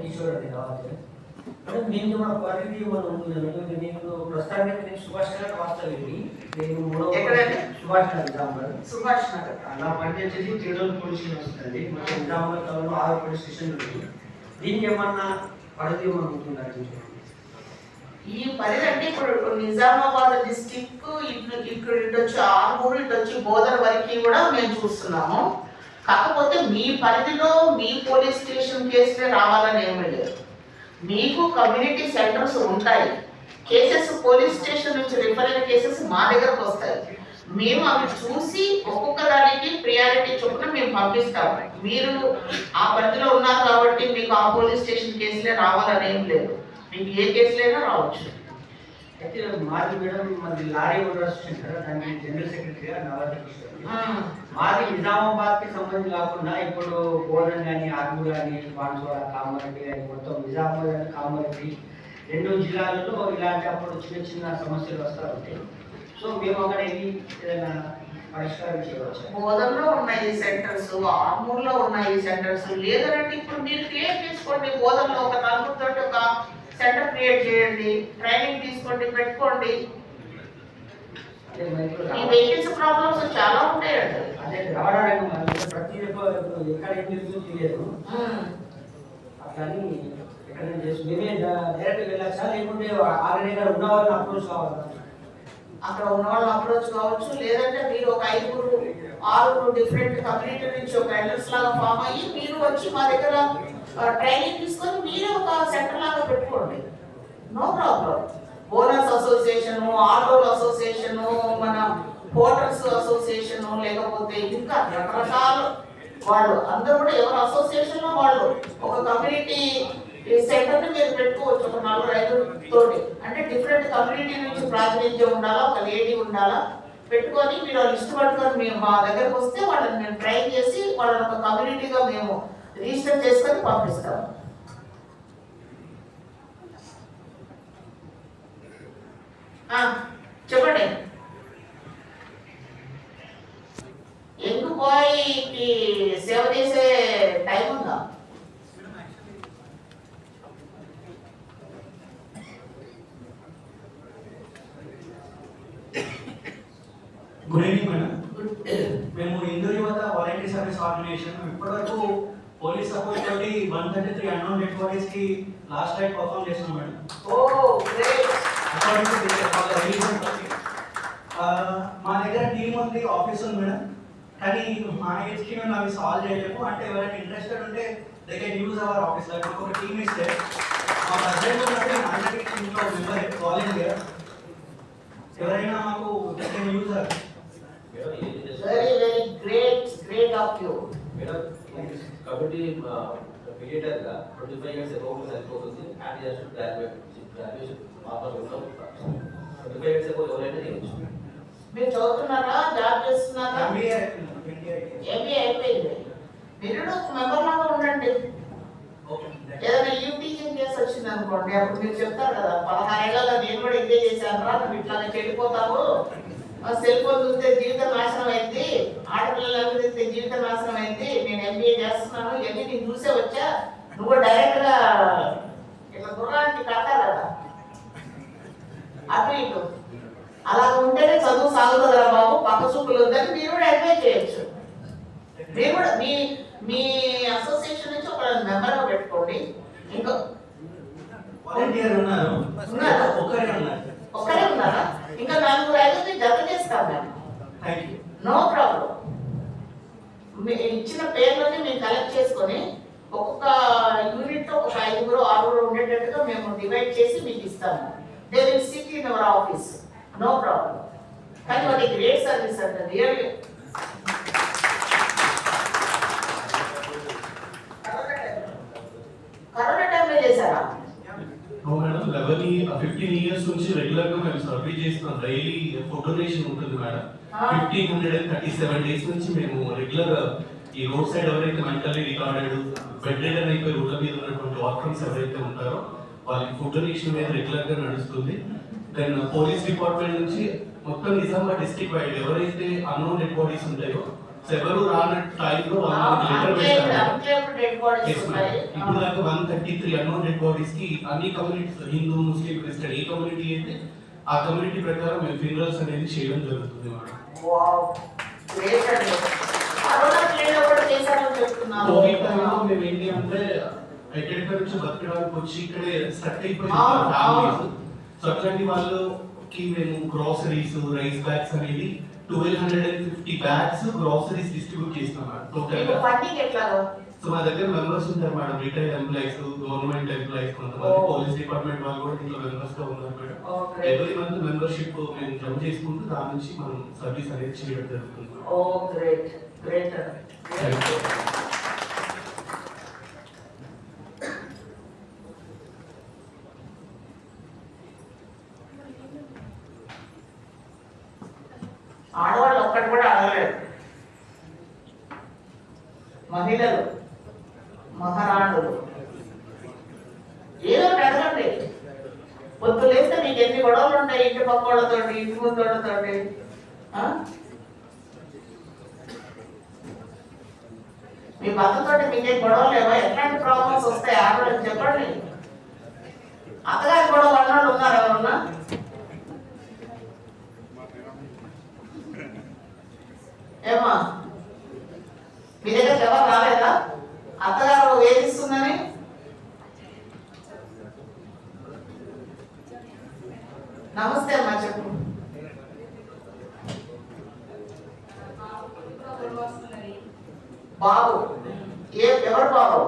S6: కిషోర్ అండి రావాలి. నేను మన పరిధి మనం నేను ప్రస్తుతానికి నేను సుభాష్ నగర్ వాస్తవ్యండి. నేను సుభాష్ నగర్ గ్రామం.
S1: సుభాష్ నగర్
S6: నా పరిధి వచ్చేసి తిరువూరు పోలీస్ స్టేషన్ వస్తుంది. మన గ్రామంలో 6 పోలీస్ స్టేషన్లు ఉంది. దీనికి ఏమన్నా పరిధి ఏమన్నా ఉంటుందండి?
S1: ఈ పరిధి అంటే ఇప్పుడు నిజామాబాద్ డిస్టిక్ ఇక్కడ ఇటొచ్చి ఆర్మూరు, ఇటొచ్చి బోధన వరకు కూడా మేము చూస్తున్నాము. కాకపోతే మీ పరిధిలో మీ పోలీస్ స్టేషన్ కేసులే రావాలని ఏమీ లేదు. మీకు కమ్యూనిటీ సెంటర్స్ ఉంటాయి. కేసెస్ పోలీస్ స్టేషన్ నుంచి రిఫర్ అయిన కేసెస్ మా దగ్గరకు వస్తాయి. మేము అవి చూసి ఒక్కొక్క దానికి ప్రియారిటీ చొప్పున మేము పంపిస్తాము. మీరు ఆ పరిధిలో ఉన్నారు కాబట్టి మీకు ఆ పోలీస్ స్టేషన్ కేసులే రావాలని ఏం లేదు, మీకు ఏ కేసులైనా రావచ్చు.
S6: అయితే మాది మేడం మాది లారీ ఓనర్స్ కదా, దానికి జనరల్ సెక్రటరీగా మాది నిజామాబాద్కి సంబంధించి కాకుండా ఇప్పుడు బోధన్ కానీ ఆర్మూర్ కానీ బాన్సువాడ కామారెడ్డి కానీ మొత్తం నిజామాబాద్ కానీ కామారెడ్డి 2 జిల్లాలలో ఇలాంటి అప్పుడు చిన్న చిన్న సమస్యలు వస్తూ ఉంటాయి. సో మేము అక్కడ వెళ్ళి ఏదైనా పరిష్కారం చేయవచ్చు.
S1: బోధనలో ఉన్నాయి సెంటర్స్, ఆర్మూర్లో ఉన్నాయి సెంటర్స్. లేదంటే ఇప్పుడు మీరు క్రియేట్ చేసుకోండి, బోధనలో ఒక నలుగురితో ఒక సెంటర్ క్రియేట్ చేయండి, ట్రైనింగ్ తీసుకోండి, పెట్టుకోండి. ఈ వెహికల్స్ ప్రాబ్లమ్స్ చాలా ఉంటాయండి.
S6: అదే రావడానికి ప్రతి ఎక్కడ ఏం జరుగుతుందో తెలియదు. అట్లని ఎక్కడ చేసి మేమే డైరెక్ట్ వెళ్ళచ్చా, లేకుంటే ఆల్రెడీ ఉన్న వాళ్ళని అప్రోచ్ కావాలా?
S1: అక్కడ ఉన్న వాళ్ళని అప్రోచ్ కావచ్చు, లేదంటే మీరు ఒక 5-6 డిఫరెంట్ కమ్యూనిటీ నుంచి ఒక ఎల్ఎస్ లాగా ఫామ్ అయ్యి మీరు వచ్చి మా దగ్గర ట్రైనింగ్ తీసుకొని మీరే ఒక సెంటర్ లాగా పెట్టుకోండి. No problem. ఓనర్స్ అసోసియేషన్, ఆటోల అసోసియేషన్, మన హోటల్స్ అసోసియేషన్, లేకపోతే ఇంకా రకరకాల వాళ్ళు అందరూ కూడా ఎవరు అసోసియేషన్ లో వాళ్ళు ఒక కమ్యూనిటీ సెంటర్ ని మీరు పెట్టుకోవచ్చు. ఒక 4-5 తోటి, అంటే డిఫరెంట్ కమ్యూనిటీ నుంచి ప్రాతినిధ్యం ఉండాలా, ఒక లేడీ ఉండాలా, పెట్టుకొని మీరు వాళ్ళు ఇష్టపడుకొని మేము మా దగ్గరకు వస్తే వాళ్ళని మేము ట్రైన్ చేసి వాళ్ళని ఒక కమ్యూనిటీగా మేము రిజిస్టర్ చేసుకొని పంపిస్తాము. చెప్పండి. యంగ్ బాయ్కి సేవ చేసే టైం ఉందా?
S7: Good evening madam. మేము హిందూ యువత వాలంటీర్ సర్వీస్ ఆర్గనైజేషన్ ఇప్పటివరకు పోలీస్ సపోర్ట్ తోటి 133 అన్నోన్ డెడ్ బాడీస్ కి లాస్ట్ టైం పర్ఫామ్ చేస్తున్నాం మేడం. మా దగ్గర టీం ఉంది, ఆఫీస్ ఉంది మేడం. కానీ మా ఏజ్ కి మేము అవి సాల్వ్ చేయలేము. అంటే ఎవరైనా ఇంట్రెస్టెడ్ ఉంటే they can use our office. Like ఒక టీమ్ ఇస్తే మా ప్రెసిడెంట్ ఉన్నట్టు మార్కెటింగ్ టీంలో మెంబర్ వాలంటీర్ ఎవరైనా మాకు యూజ్ అవ్వాలి.
S1: Very very great of you
S8: madam. కాబట్టి మీడియేటర్ గా 25 ఇయర్స్ అబౌవ్ సరిపోతుంది. అండ్ జస్ట్ గ్రాడ్యుయేషన్ ఆఫర్ ఉన్నాం. 25 ఇయర్స్ అబౌవ్ ఎవరైనా చేయొచ్చు.
S1: మీరు చదువుతున్నారా, జాబ్ చేస్తున్నారా? ఎంబీఏ అయిపోయింది. మీరు మెంబర్ లాగా ఉండండి. ఏదైనా యూటీచింగ్ కేసు వచ్చింది అనుకోండి, అప్పుడు మీరు చెప్తారు కదా, 16 ఏళ్ళలో నేను కూడా ఇదే చేశాను రా, నువ్వు ఇట్లానే చెడిపోతావు, సెల్ ఫోన్ చూస్తే జీవితం నాశనం అయింది, ఆడపిల్లలు చూస్తే జీవితం నాశనం అయింది, నేను ఎంబీఏ చేస్తున్నాను, ఇవన్నీ నేను చూసే వచ్చా, నువ్వు డైరెక్ట్ గా ఇట్లా గుర్రానికి కడతారు కదా అటు ఇటు. అలా ఉంటేనే చదువు సాగుతుందా బాబు, పక్క చూపులు వద్దని మీరు కూడా అడ్వైజ్ చేయొచ్చు. మీరు కూడా మీ అసోసియేషన్ నుంచి ఒక మెంబర్గా పెట్టుకోండి. ఇంకో
S7: వాలంటీర్ ఉన్నారు,
S1: ఒక్కరే ఉన్నారా? ఇంకా 4-5 జత చేస్తాం మేము. No problem. ఇచ్చిన పేర్లని మేము కలెక్ట్ చేసుకొని ఒక్కొక్క యూనిట్ ఒక 5-6 ఉండేటట్టుగా మేము డివైడ్ చేసి మీకు ఇస్తాము. They will sit in our office. No problem. కానీ వాటి గ్రేట్ సర్వీస్ అంటే రియల్లీ. కరోనా టైంలో చేశారా?
S9: మేడం 15 ఇయర్స్ నుంచి రెగ్యులర్ గా మేము సర్వే చేస్తున్నాం. డైలీ ఫోటోగ్రేషన్ ఉంటుంది మేడం. 1537 డేస్ నుంచి మేము రెగ్యులర్ ఈ రోడ్ సైడ్ ఎవరైతే మెంటల్లీ రికార్డెడ్ బెడ్ రిడన్ అయిపోయి రోడ్ల మీద ఉన్నటువంటి వాకర్స్ ఎవరైతే ఉంటారో వాళ్ళకి ఫోటోగ్రేషన్ మీద రెగ్యులర్ గా నడుస్తుంది. దెన్ పోలీస్ డిపార్ట్మెంట్ నుంచి మొత్తం నిజామాబాద్ డిస్ట్రిక్ట్ వైడ్ ఎవరైతే అన్నోన్ డెడ్ బాడీస్ ఉంటాయో ఎవరు రాని టైంలో వాళ్ళకి లెటర్ పెట్టారు. ఇప్పుడు దాకా 133 అన్నోన్ డెడ్ బాడీస్ కి అన్ని కమ్యూనిటీస్, హిందూ, ముస్లిం, క్రిస్టియన్, ఏ కమ్యూనిటీ అయితే ఆ కమ్యూనిటీ ప్రకారం మేము ఫ్యూనరల్స్ అనేది చేయడం జరుగుతుంది మేడం. కోవిడ్ టైంలో మేము ఏంటి అంటే ఎక్కడెక్కడ నుంచి బతకడానికి వచ్చి ఇక్కడే స్టక్ అయిపోయింది ఫ్యామిలీస్. సో అట్లాంటి వాళ్ళకి మేము గ్రోసరీస్, రైస్ బ్యాగ్స్ అనేది 1250 బ్యాగ్స్ గ్రాసరీస్ డిస్ట్రిబ్యూట్ చేస్తాం మేడం టోటల్
S1: మీకు
S9: గా.
S1: ఫండింగ్ ఎట్లా?
S9: సో మా దగ్గర మెంబర్స్ ఉంటారు madam, retired employees, government employees, కొంతమంది పోలీస్ డిపార్ట్మెంట్ వాళ్ళు కూడా దీంట్లో మెంబర్స్ గా ఉన్నారు మేడం. ఎవ్రీ మంత్ మెంబర్షిప్ మేము జమ చేసుకుంటూ దాని నుంచి మనం సర్వీస్ అనేది చేయడం జరుగుతుంది.
S1: ఓ గ్రేట్ గ్రేట్. ఆడవాళ్ళు ఒక్కటి కూడా అడగలేదు. మహిళలు మహారాణులు ఏదో ఒకటి అడగండి. పొద్దు లేస్తే మీకు ఎన్ని గొడవలు ఉంటాయి ఇంటి పక్కోళ్ళతో, ఇంటి ముందోళ్ళతో. మీ భర్తతోటి మీకేం గొడవలు లేవా? ఎట్లాంటి ప్రాబ్లమ్స్ వస్తాయి ఆడవాళ్ళకి చెప్పండి. అత్తగారి గొడవ అన్నాళ్ళు ఉన్నారు ఎవరన్నా? ఏమా మీ దగ్గర ఎవరు రాలేదా అత్తగారు వేధిస్తుందని? నమస్తే అమ్మా, చెప్పు. బాబు ఎవరు బాబు?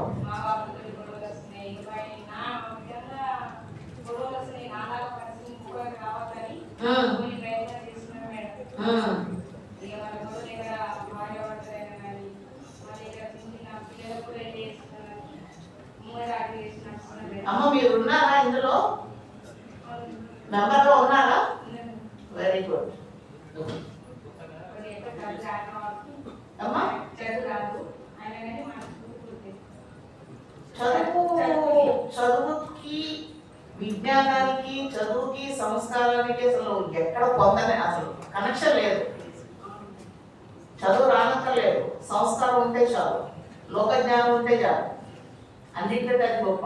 S1: అమ్మ మీరు ఉన్నారా ఇందులో? మెంబర్ గా ఉన్నారా? Very good. అమ్మా చదువుకి విజ్ఞానానికి చదువుకి సంస్కారానికి అసలు ఎక్కడ పొందనే అసలు కనెక్షన్ లేదు. చదువు రానక్కర్లేదు, సంస్కారం ఉంటే చాలు, లోక జ్ఞానం ఉంటే చాలు, అన్నింటికంటే అది గొప్ప.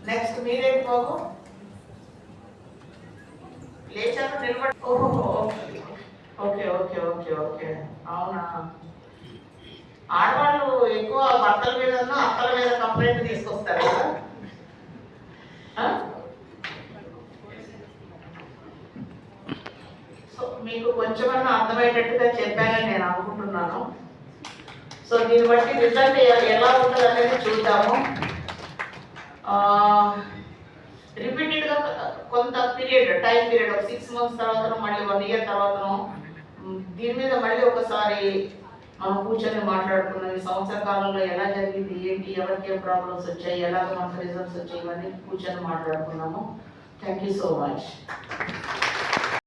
S1: నెక్స్ట్ మీరేంటి బాబు? లేచారు నిలబడి. ఓహో ఓకే ఓకే ఓకే ఓకే. అవునా? ఆడవాళ్ళు ఎక్కువ భర్తల మీద అత్తల మీద కంప్లైంట్ తీసుకొస్తారు కదా. సో మీకు కొంచెమన్నా అర్థమయ్యేటట్టుగా చెప్పానని నేను అనుకుంటున్నాను. సో దీన్ని బట్టి రిజల్ట్ ఎలా ఉంటుంది అనేది చూద్దాము. రిపీటెడ్గా కొంత పీరియడ్ టైం పీరియడ్ ఒక 6 months తర్వాత మళ్ళీ 1 year తర్వాత దీని మీద మళ్ళీ ఒకసారి మనం కూర్చొని మాట్లాడుకున్నాం. ఈ సంవత్సర కాలంలో ఎలా జరిగింది, ఏంటి, ఎవరికి ఏం ప్రాబ్లమ్స్ వచ్చాయి, ఎలాగ మనకు రిజల్ట్స్ వచ్చాయి, ఇవన్నీ కూర్చొని మాట్లాడుకున్నాము. Thank you so much.